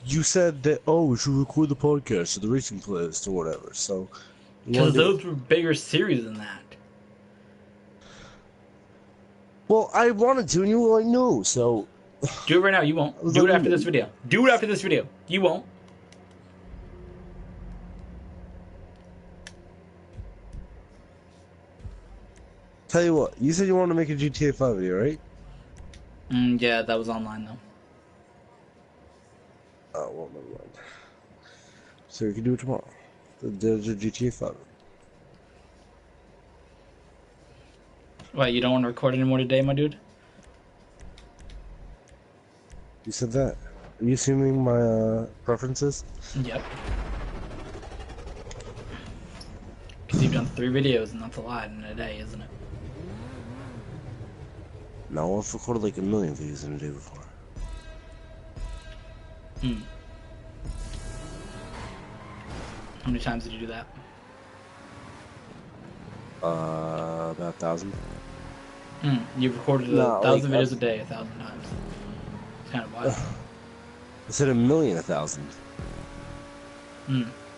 you said that, oh, we should record the podcast or the racing playlist or whatever, so. Because those were bigger series than that. Well, I wanted to, and you were like, no, so. Do it right now, you won't. Do it after this video. Do it after this video. You won't. Tell you what, you said you wanted to make a GTA 5 video, right? Yeah, that was online though. Oh, well, never mind. So we can do it tomorrow. There's a GTA 5. What, you don't want to record anymore today, my dude? You said that. Are you assuming my preferences? Yep. Because you've done 3 videos, and that's a lot in a day, isn't it? No, I've recorded like 1 million videos in a day before. How many times did you do that? About 1,000. You've recorded 1,000 videos a day 1,000 times. It's kind of wild. I said 1,000,000, 1,000.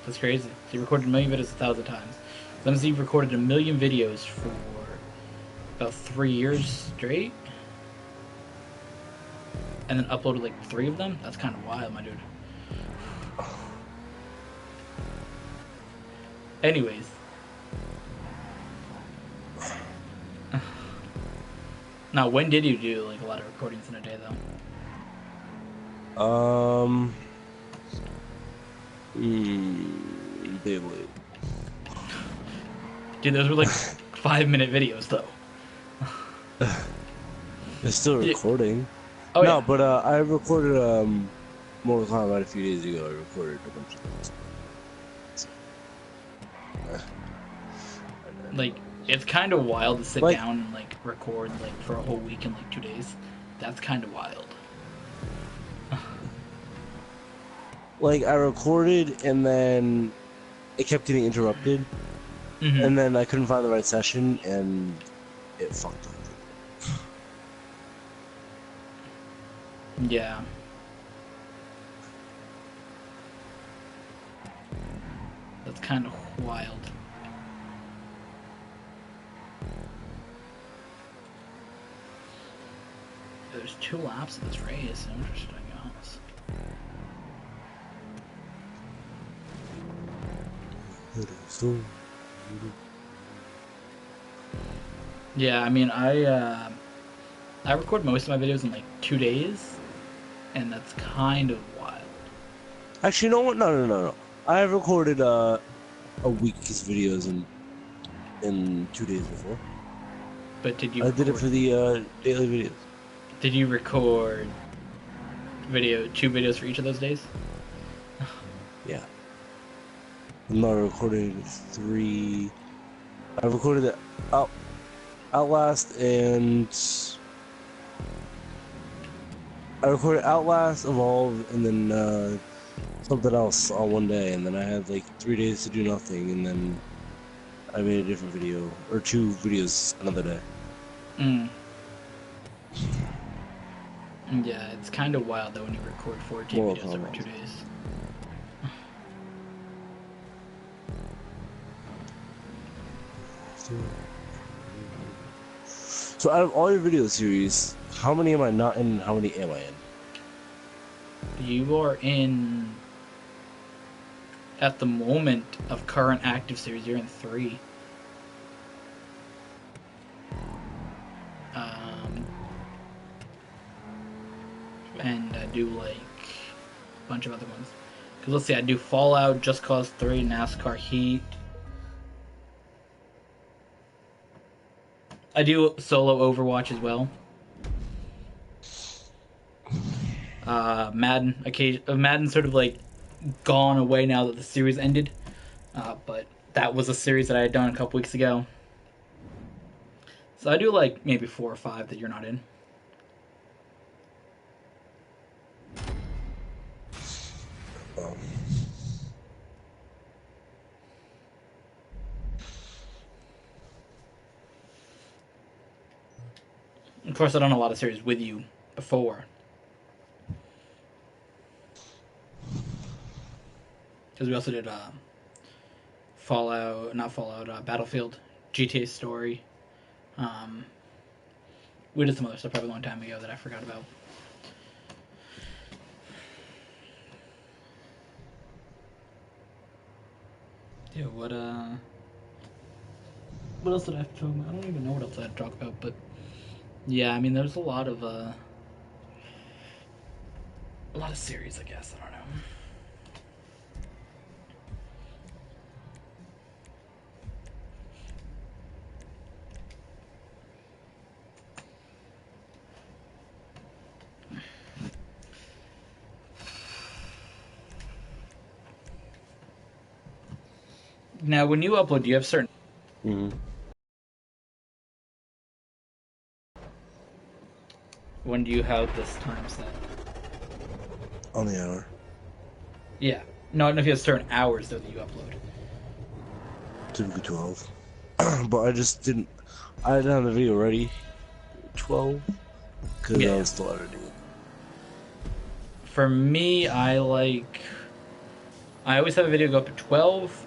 That's crazy. So you recorded 1 million videos 1,000 times. That means you've recorded 1 million videos for about 3 years straight? And then uploaded like 3 of them? That's kind of wild, my dude. Anyways. Now, when did you do like a lot of recordings in a day, though? Beyblade. Dude, those were like 5-minute videos, though. It's still recording. Oh, no, yeah. but I recorded Mortal Kombat a few days ago. I recorded a bunch of things. Like, it's kind of wild to sit Like- down and like record like for a whole week in like 2 days. That's kind of wild. Like, I recorded, and then it kept getting interrupted, and then I couldn't find the right session, and it fucked up. Yeah. That's kind of wild. There's 2 laps of this race. Interesting, guys. Yeah, I mean, I record most of my videos in like 2 days, and that's kind of wild. Actually, you know what? No. I have recorded a week's videos in 2 days before. But did you? I did it for the daily videos. Did you record 2 videos for each of those days? Yeah. I'm not recording 3. I recorded it Outlast and I recorded Outlast, Evolve, and then something else on one day, and then I had like 3 days to do nothing, and then I made a different video or 2 videos another day. Yeah, it's kind of wild though when you record 14 videos over 2 days. So out of all your video series, how many am I not in and how many am I in? You are in, at the moment of current active series, you're in 3. And I do like a bunch of other ones. Because let's see, I do Fallout, Just Cause 3, NASCAR Heat. I do solo Overwatch as well. Madden's sort of like gone away now that the series ended. But that was a series that I had done a couple weeks ago. So I do like maybe 4 or 5 that you're not in. Of course, I've done a lot of series with you before. Because we also did Battlefield, GTA Story. We did some other stuff probably a long time ago that I forgot about. Yeah, what else did I have to talk about? I don't even know what else I had to talk about, but yeah, I mean, there's a lot of series, I guess. I don't know. Now, when you upload, do you have certain... When do you have this time set? On the hour. Yeah. No, I don't know if you have certain hours, though, that you upload. Typically 12. But I just didn't... I didn't have the video ready 12. Because I was still editing it. For me, I always have a video go up to 12,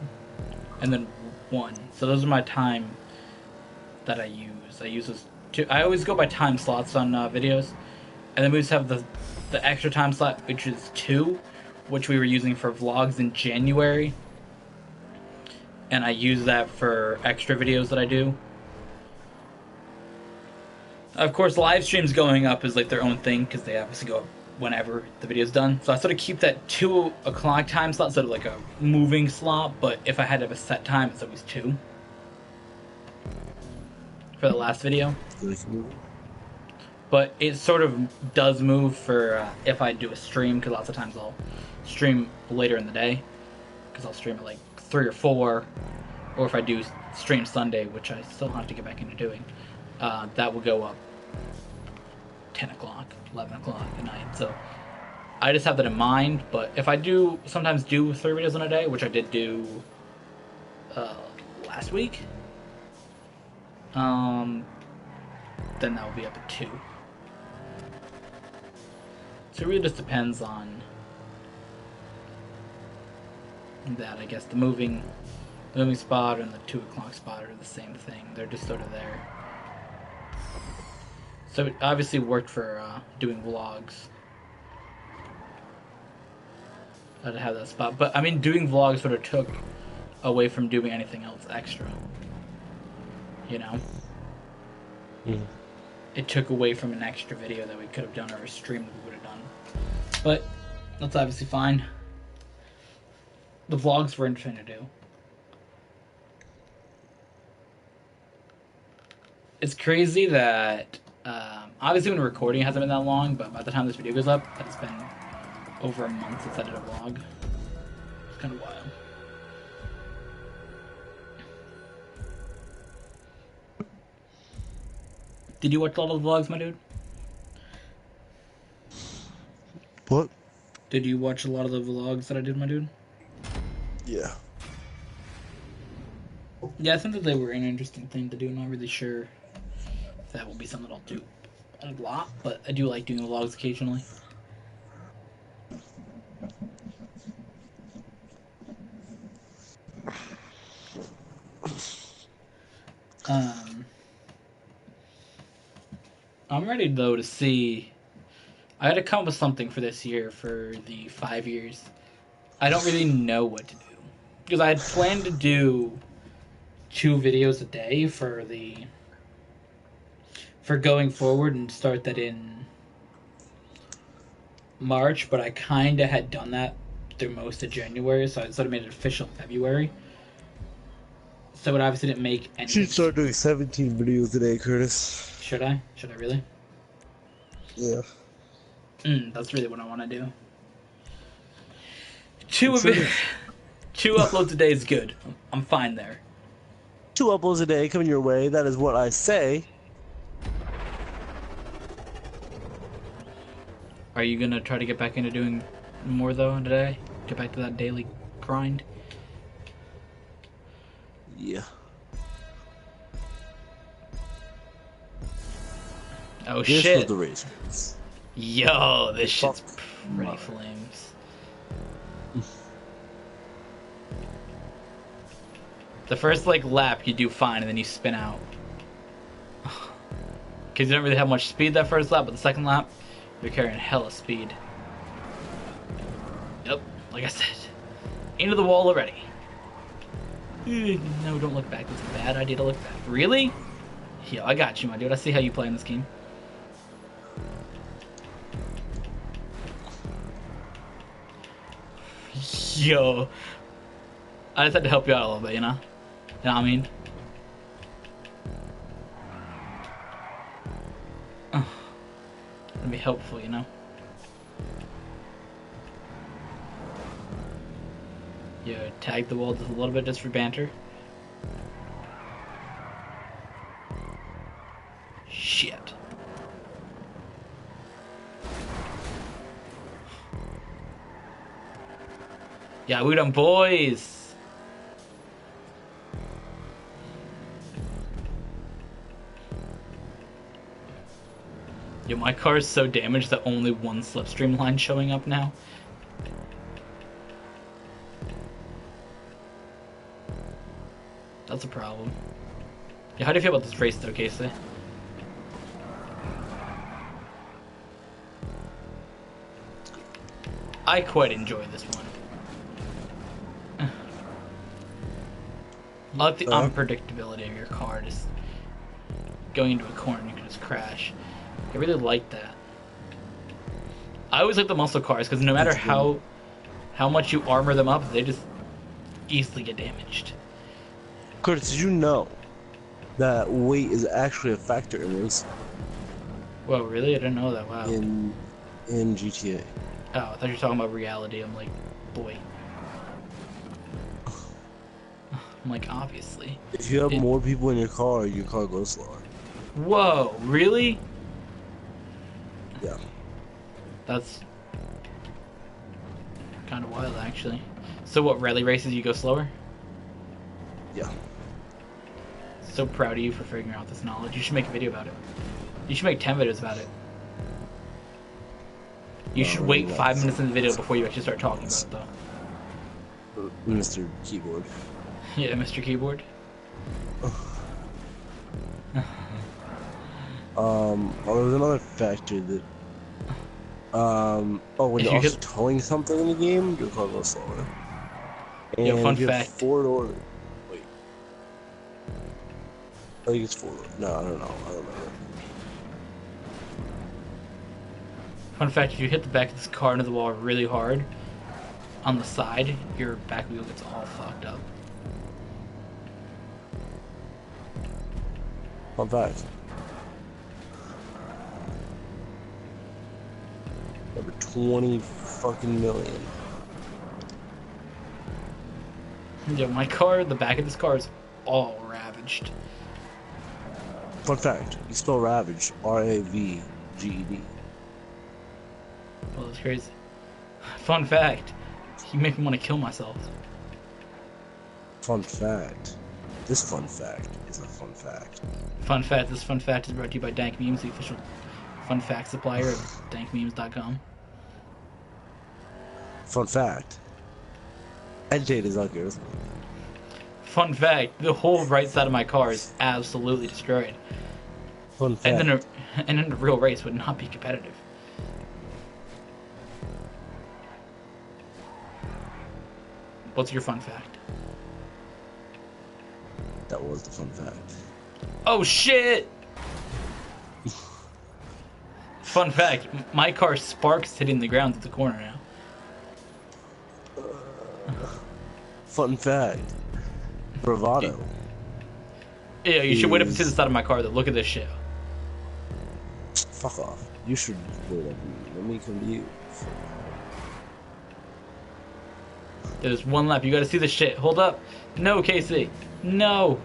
and then 1. So those are my time that I use. I always go by time slots on videos, and then we just have the extra time slot, which is 2, which we were using for vlogs in January, and I use that for extra videos that I do. Of course, live streams going up is like their own thing because they obviously go up whenever the video's done. So I sort of keep that 2 o'clock time slot sort of like a moving slot, but if I had to have a set time, it's always 2 for the last video. But it sort of does move for if I do a stream, because lots of times I'll stream later in the day, because I'll stream at like 3 or 4, or if I do stream Sunday, which I still have to get back into doing, that will go up 10 o'clock, 11 o'clock at night. So I just have that in mind. But if I do sometimes do 3 videos in a day, which I did do last week, then that will be up at 2. So it really just depends on that I guess the moving spot and the 2 o'clock spot are the same thing. They're just sort of there. So it obviously worked for doing vlogs. To have that spot, but I mean, doing vlogs sort of took away from doing anything else extra. You know, it took away from an extra video that we could have done or a stream that we would have done. But that's obviously fine. The vlogs were interesting to do. It's crazy that obviously when recording it hasn't been that long, but by the time this video goes up, it's been over a month since I did a vlog. It's kind of wild. Did you watch a lot of the vlogs, my dude? What? Did you watch a lot of the vlogs that I did, my dude? Yeah. Yeah, I think that they were an interesting thing to do. Not really sure if that will be something I'll do a lot, but I do like doing vlogs occasionally. I'm ready though to see. I had to come up with something for this year for the 5 years. I don't really know what to do because I had planned to do 2 videos a day for going forward and start that in March, but I kind of had done that through most of January, so I sort of made it official in February. So it obviously didn't make any. You should start doing 17 videos a day, Curtis. Should I? Should I really? Yeah. That's really what I want to do. 2 uploads a day is good. I'm fine there. 2 uploads a day coming your way. That is what I say. Are you gonna try to get back into doing more though today? Get back to that daily grind? Yeah. Oh this shit! Was the race. Yo, this shit's pretty flames. The first lap you do fine, and then you spin out. Because you don't really have much speed that first lap, but the second lap, you're carrying hella speed. Yep, like I said, into the wall already. No, don't look back. It's a bad idea to look back. Really? Yo, I got you, my dude. I see how you play in this game. Yo, I just had to help you out a little bit, you know? You know what I mean? It'd be helpful, you know? You tag the wall just a little bit just for banter. Shit. Yeah, we done, boys. Yo, my car is so damaged that only one slipstream line showing up now. That's a problem. Yeah, how do you feel about this race though, Casey? I quite enjoy this one. I like the unpredictability of your car, just going into a corner and you can just crash. I really like that. I always like the muscle cars because no matter how much you armor them up, they just easily get damaged. Curtis, did you know that weight is actually a factor in this? Whoa, really? I didn't know that. Wow. In GTA. Oh, I thought you were talking about reality. I'm like, boy. I'm like, obviously. If you have more people in your car goes slower. Whoa, really? Yeah. That's kind of wild, actually. So what, rally races you go slower? Yeah. So proud of you for figuring out this knowledge. You should make a video about it. You should make 10 videos about it. You should wait 5 minutes in the video before you actually start talking about it, though. Mr. Keyboard. Yeah, Mr. Keyboard. Well, there was another factor that, when If you're you also hit, towing something in the game, your car goes slower. yo, And fun if you have fact. four doors, wait, I think it's four doors. No, I don't know. I don't remember. Fun fact: if you hit the back of this car into the wall really hard, on the side, your back wheel gets all fucked up. Fun fact. Over 20 fucking million. Yo, my car, the back of this car is all ravaged. Fun fact. You spell ravage. Ravged. Well, that's crazy. Fun fact: you make me want to kill myself. Fun fact. This fun fact is a fun fact. Fun fact: this fun fact is brought to you by Dank Memes, the official fun fact supplier of dankmemes.com. Fun fact. Editate is not good. Fun fact: the whole right side of my car is absolutely destroyed. Fun fact. And then a real race would not be competitive. What's your fun fact? That was the fun fact. Oh shit! Fun fact: my car sparks hitting the ground at the corner now. Fun fact. Bravado. Yeah, you should wait up to the side of my car though. Look at this shit. Fuck off. You should wait up. Let me come to you. There's one lap. You gotta see the shit. Hold up. No, Casey. No.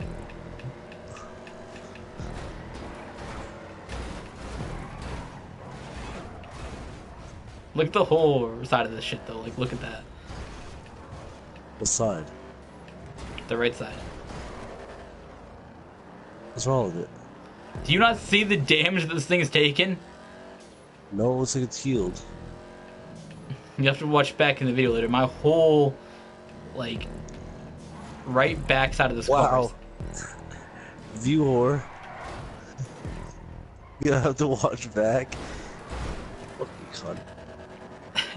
Look at the whole side of this shit though. Like, look at that. What side? The right side. What's wrong with it? Do you not see the damage that this thing has taken? No, it looks like it's healed. You have to watch back in the video later. My whole, like, right back side of this car. Wow. View whore. You have to watch back. Fucking cunt.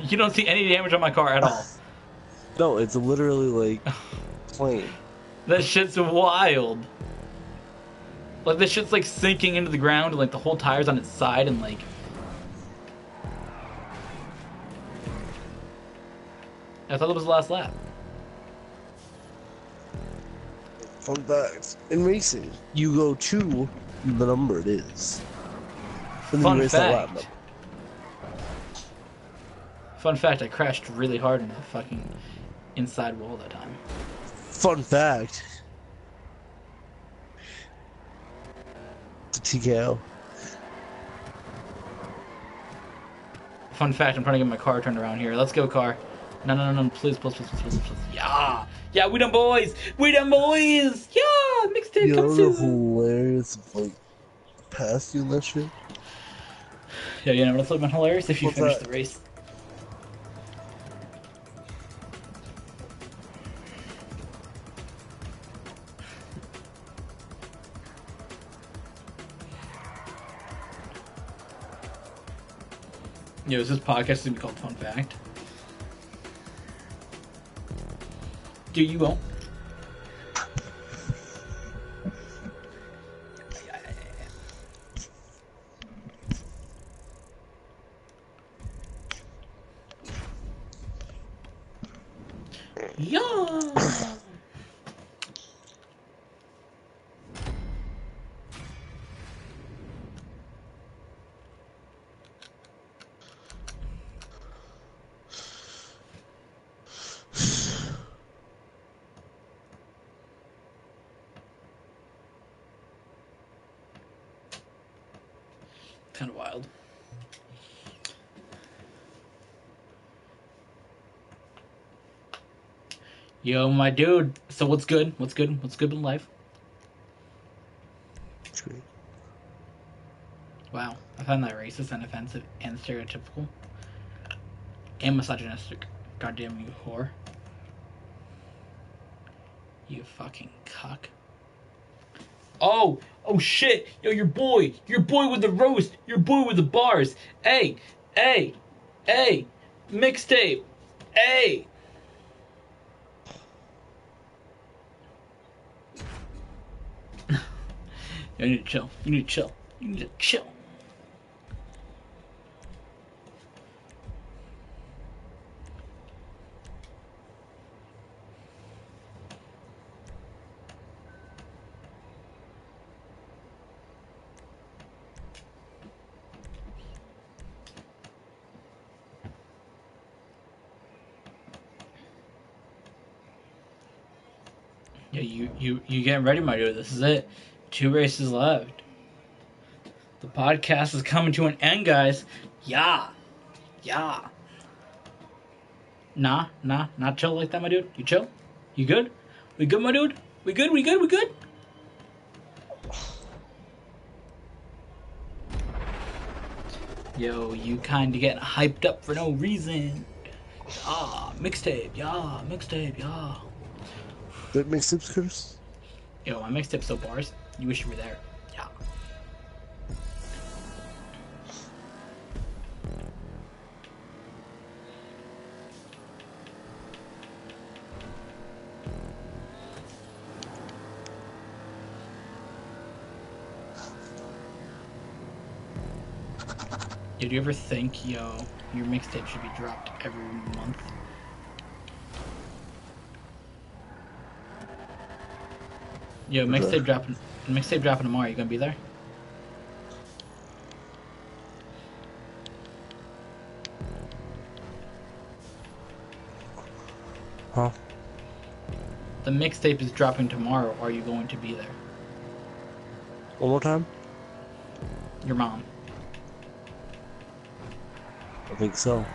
You don't see any damage on my car at all. No, it's literally like plain. That shit's wild. Like, this shit's like sinking into the ground, and like the whole tire's on its side, and like. I thought it was the last lap. Fun fact. In racing, you go to the number it is. And then Fun you race that lap fact. number. Fun fact: I crashed really hard into the fucking inside wall that time. Fun fact. The TKO. Fun fact: I'm trying to get my car turned around here. Let's go, car. No, please, please. Yeah, yeah, we done, boys. We done, boys. Yeah, mixtape You comes know the soon. hilarious like past you and that shit? Yeah, you know what's been hilarious? If you What's finish that? the race. Yo, is this podcast is gonna be called Fun Fact? Do you won't? Yeah. Kind of wild. Yo, my dude. So what's good? What's good? What's good in life? It's great. Wow, I find that racist and offensive and stereotypical and misogynistic. Goddamn you whore. You fucking cuck. Oh shit. Yo, your boy with the roast. Your boy with the bars. Hey. Mixtape. Hey. You need to chill. You need to chill. Yeah, you getting ready, my dude. This is it. 2 races left. The podcast is coming to an end, guys. Yeah. Nah, not chill like that, my dude. You chill? You good? We good, my dude? We good? Yo, you kinda getting hyped up for no reason. Mixtape, yeah. That mixtape's curse? Yo, my mixtape's so bars. You wish you were there. Yeah. Did you ever think, yo, your mixtape should be dropped every month? Yo, mixtape dropping tomorrow. You gonna be there? Huh? The mixtape is dropping tomorrow. Are you going to be there? One more time? Your mom. I think so.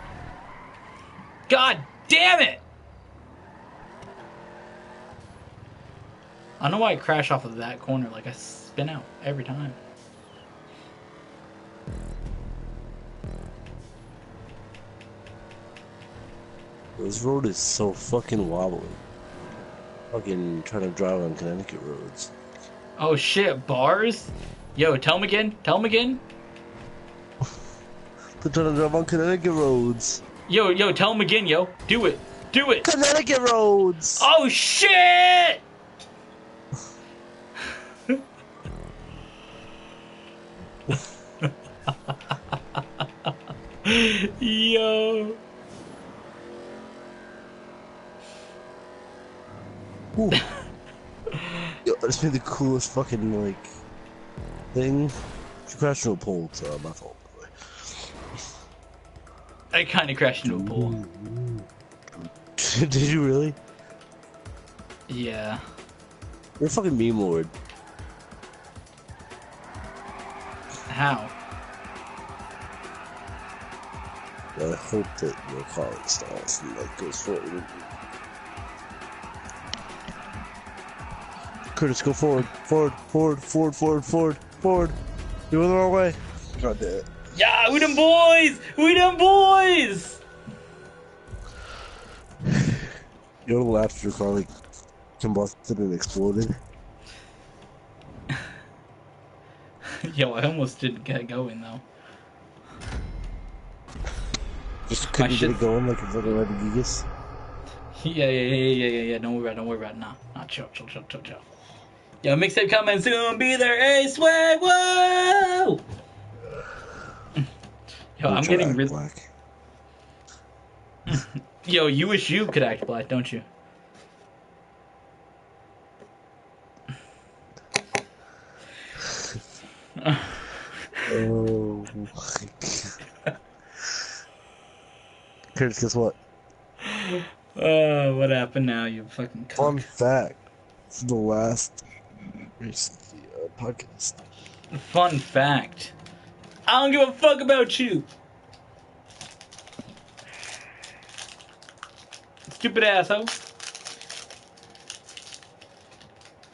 God damn it! I don't know why I crash off of that corner. Like, I spin out every time. This road is so fucking wobbly. Fucking trying to drive on Connecticut roads. Oh shit, bars? Yo, tell him again. They're trying to drive on Connecticut roads. Yo, tell him again, yo. Do it. Connecticut roads! Oh shit! Yo. Ooh. Yo, I just made the coolest fucking, like, thing. She crashed into a pole, so my fault, by the way. I kind of crashed into a pool. Did you really? Yeah. You're a fucking meme lord. How? I hope that your car installs and, like, goes forward. Curtis, go forward. Forward. You're the wrong way. God damn it. Yeah, we them boys! You know, laughed your car, like, combusted and exploded. Yo, I almost didn't get going, though. Just couldn't get it going like a fucking Red Gigas. Yeah. Don't worry about it. Nah, chill. Yo, mixtape coming soon. Be there. Hey, swag. Whoa. Yo, I'm getting really black. Yo, you wish you could act black, don't you? Oh my god. Curtis, guess what? What happened now, you fucking cuck? Fun fact. This is the last race of the podcast. Fun fact. I don't give a fuck about you. Stupid asshole.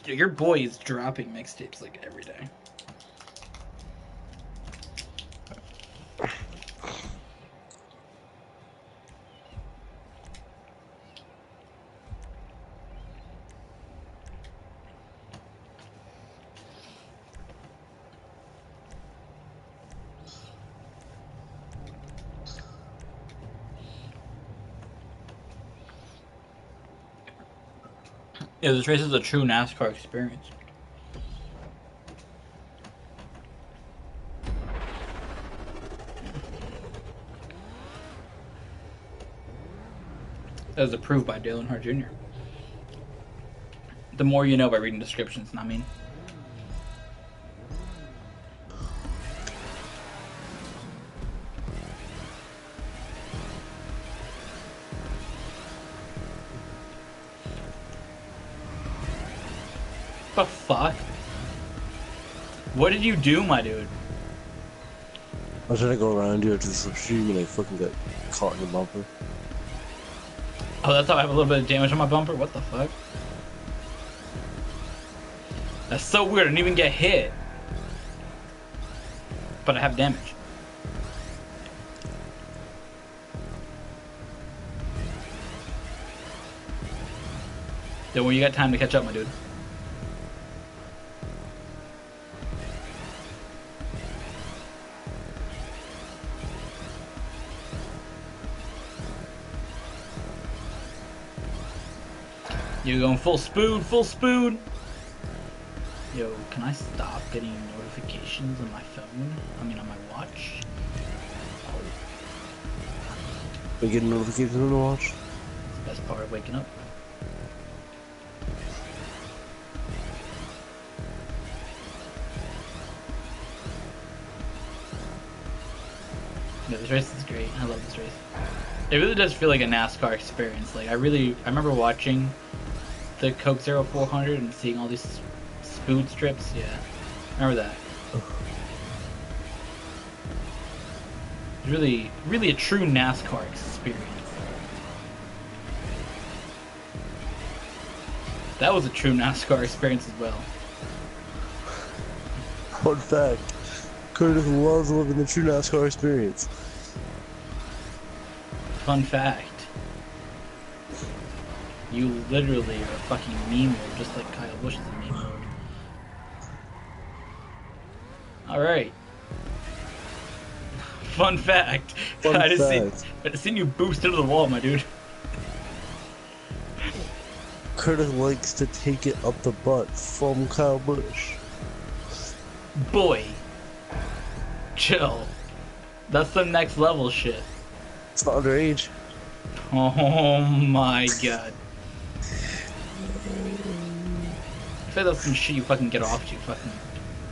Yo, your boy is dropping mixtapes like every day. Yeah, this race is a true NASCAR experience. That was approved by Dale Earnhardt Jr. The more you know by reading descriptions, not mean. The fuck? What did you do, my dude? I was trying to go around you to the slipstream and I fucking got caught in the bumper. Oh, that's how I have a little bit of damage on my bumper? What the fuck? That's so weird, I didn't even get hit. But I have damage. Then when you got time to catch up, my dude. You're going full spoon. Yo, can I stop getting notifications on my phone? I mean, on my watch? Oh. We getting notifications on the watch? It's the best part of waking up. Yeah, this race is great. I love this race. It really does feel like a NASCAR experience. Like, I remember watching the Coke Zero 400 and seeing all these food strips. Yeah, I remember that. It's really a true NASCAR experience. That was a true NASCAR experience as well. Fun fact, Curtis loves living the true NASCAR experience. Fun fact. You literally are a fucking meme mode, just like Kyle Busch is a meme mode. Alright. Fun fact. I just seen you boost into the wall, my dude. Curtis likes to take it up the butt from Kyle Busch. Boy. Chill. That's some next level shit. It's not underage. Oh my god. I feel that's some shit you fucking get off to, fucking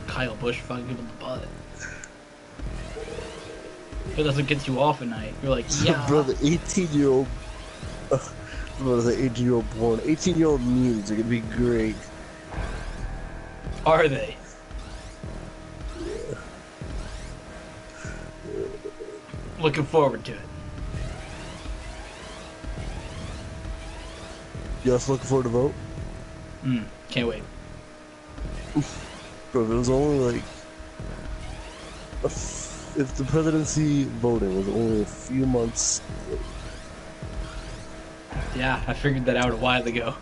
Kyle Busch fucking give him the butt. I feel that's what gets you off at night. You're like, yeah. Brother, 18-year-old. Brother, 18-year-old born. 18-year-old memes are gonna be great. Are they? Yeah. Looking forward to it. You also looking forward to vote? Can't wait. Bro, if it was only like... If the presidency voting was only a few months... Yeah, I figured that out a while ago.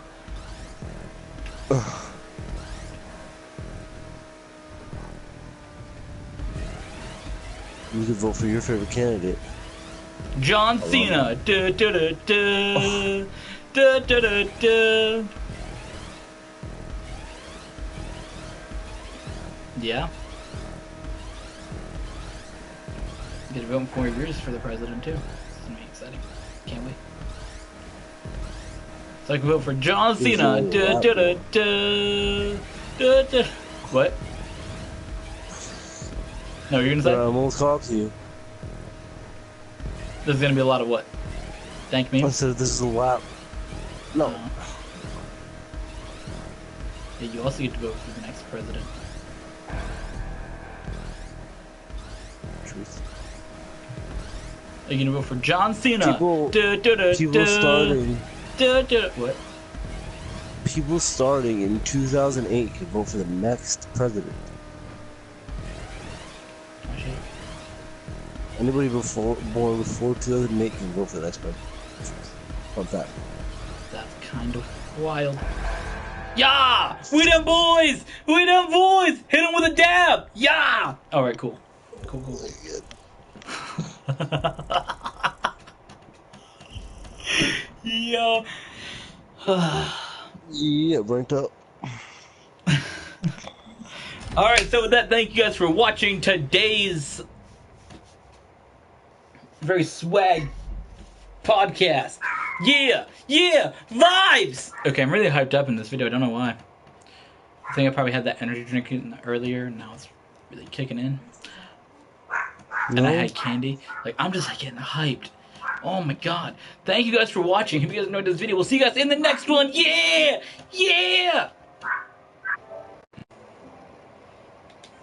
You could vote for your favorite candidate. John Cena. Da, da, da, da. Da, da, da, da. Yeah. Get to vote in 4 years for the president too. It's gonna be exciting. Can't wait. So I can vote for John Cena. Da, da, da, da. Da, da. What? No, you're gonna say? I'm almost caught to you. There's gonna be a lot of what? Thank me? I said this is a lap. No. Yeah, you also get to vote for the next president. Truth. Are you gonna vote for John Cena? People starting. What? People starting in 2008 can vote for the next president. Oh, shit. Anybody born before 2008 can vote for the next president. Fun fact. That's kind of wild. Yeah! We them boys! We them boys! Hit him with a dab! Yeah! Alright, cool. Cool. Yo. Yeah, burnt up. Alright, so with that, thank you guys for watching today's very swag podcast. Yeah! Yeah! Vibes! Okay, I'm really hyped up in this video. I don't know why. I think I probably had that energy drink earlier, and now it's really kicking in. And I had candy. Like, I'm just like getting hyped. Oh my god. Thank you guys for watching. Hope you guys enjoyed this video. We'll see you guys in the next one. Yeah! Yeah!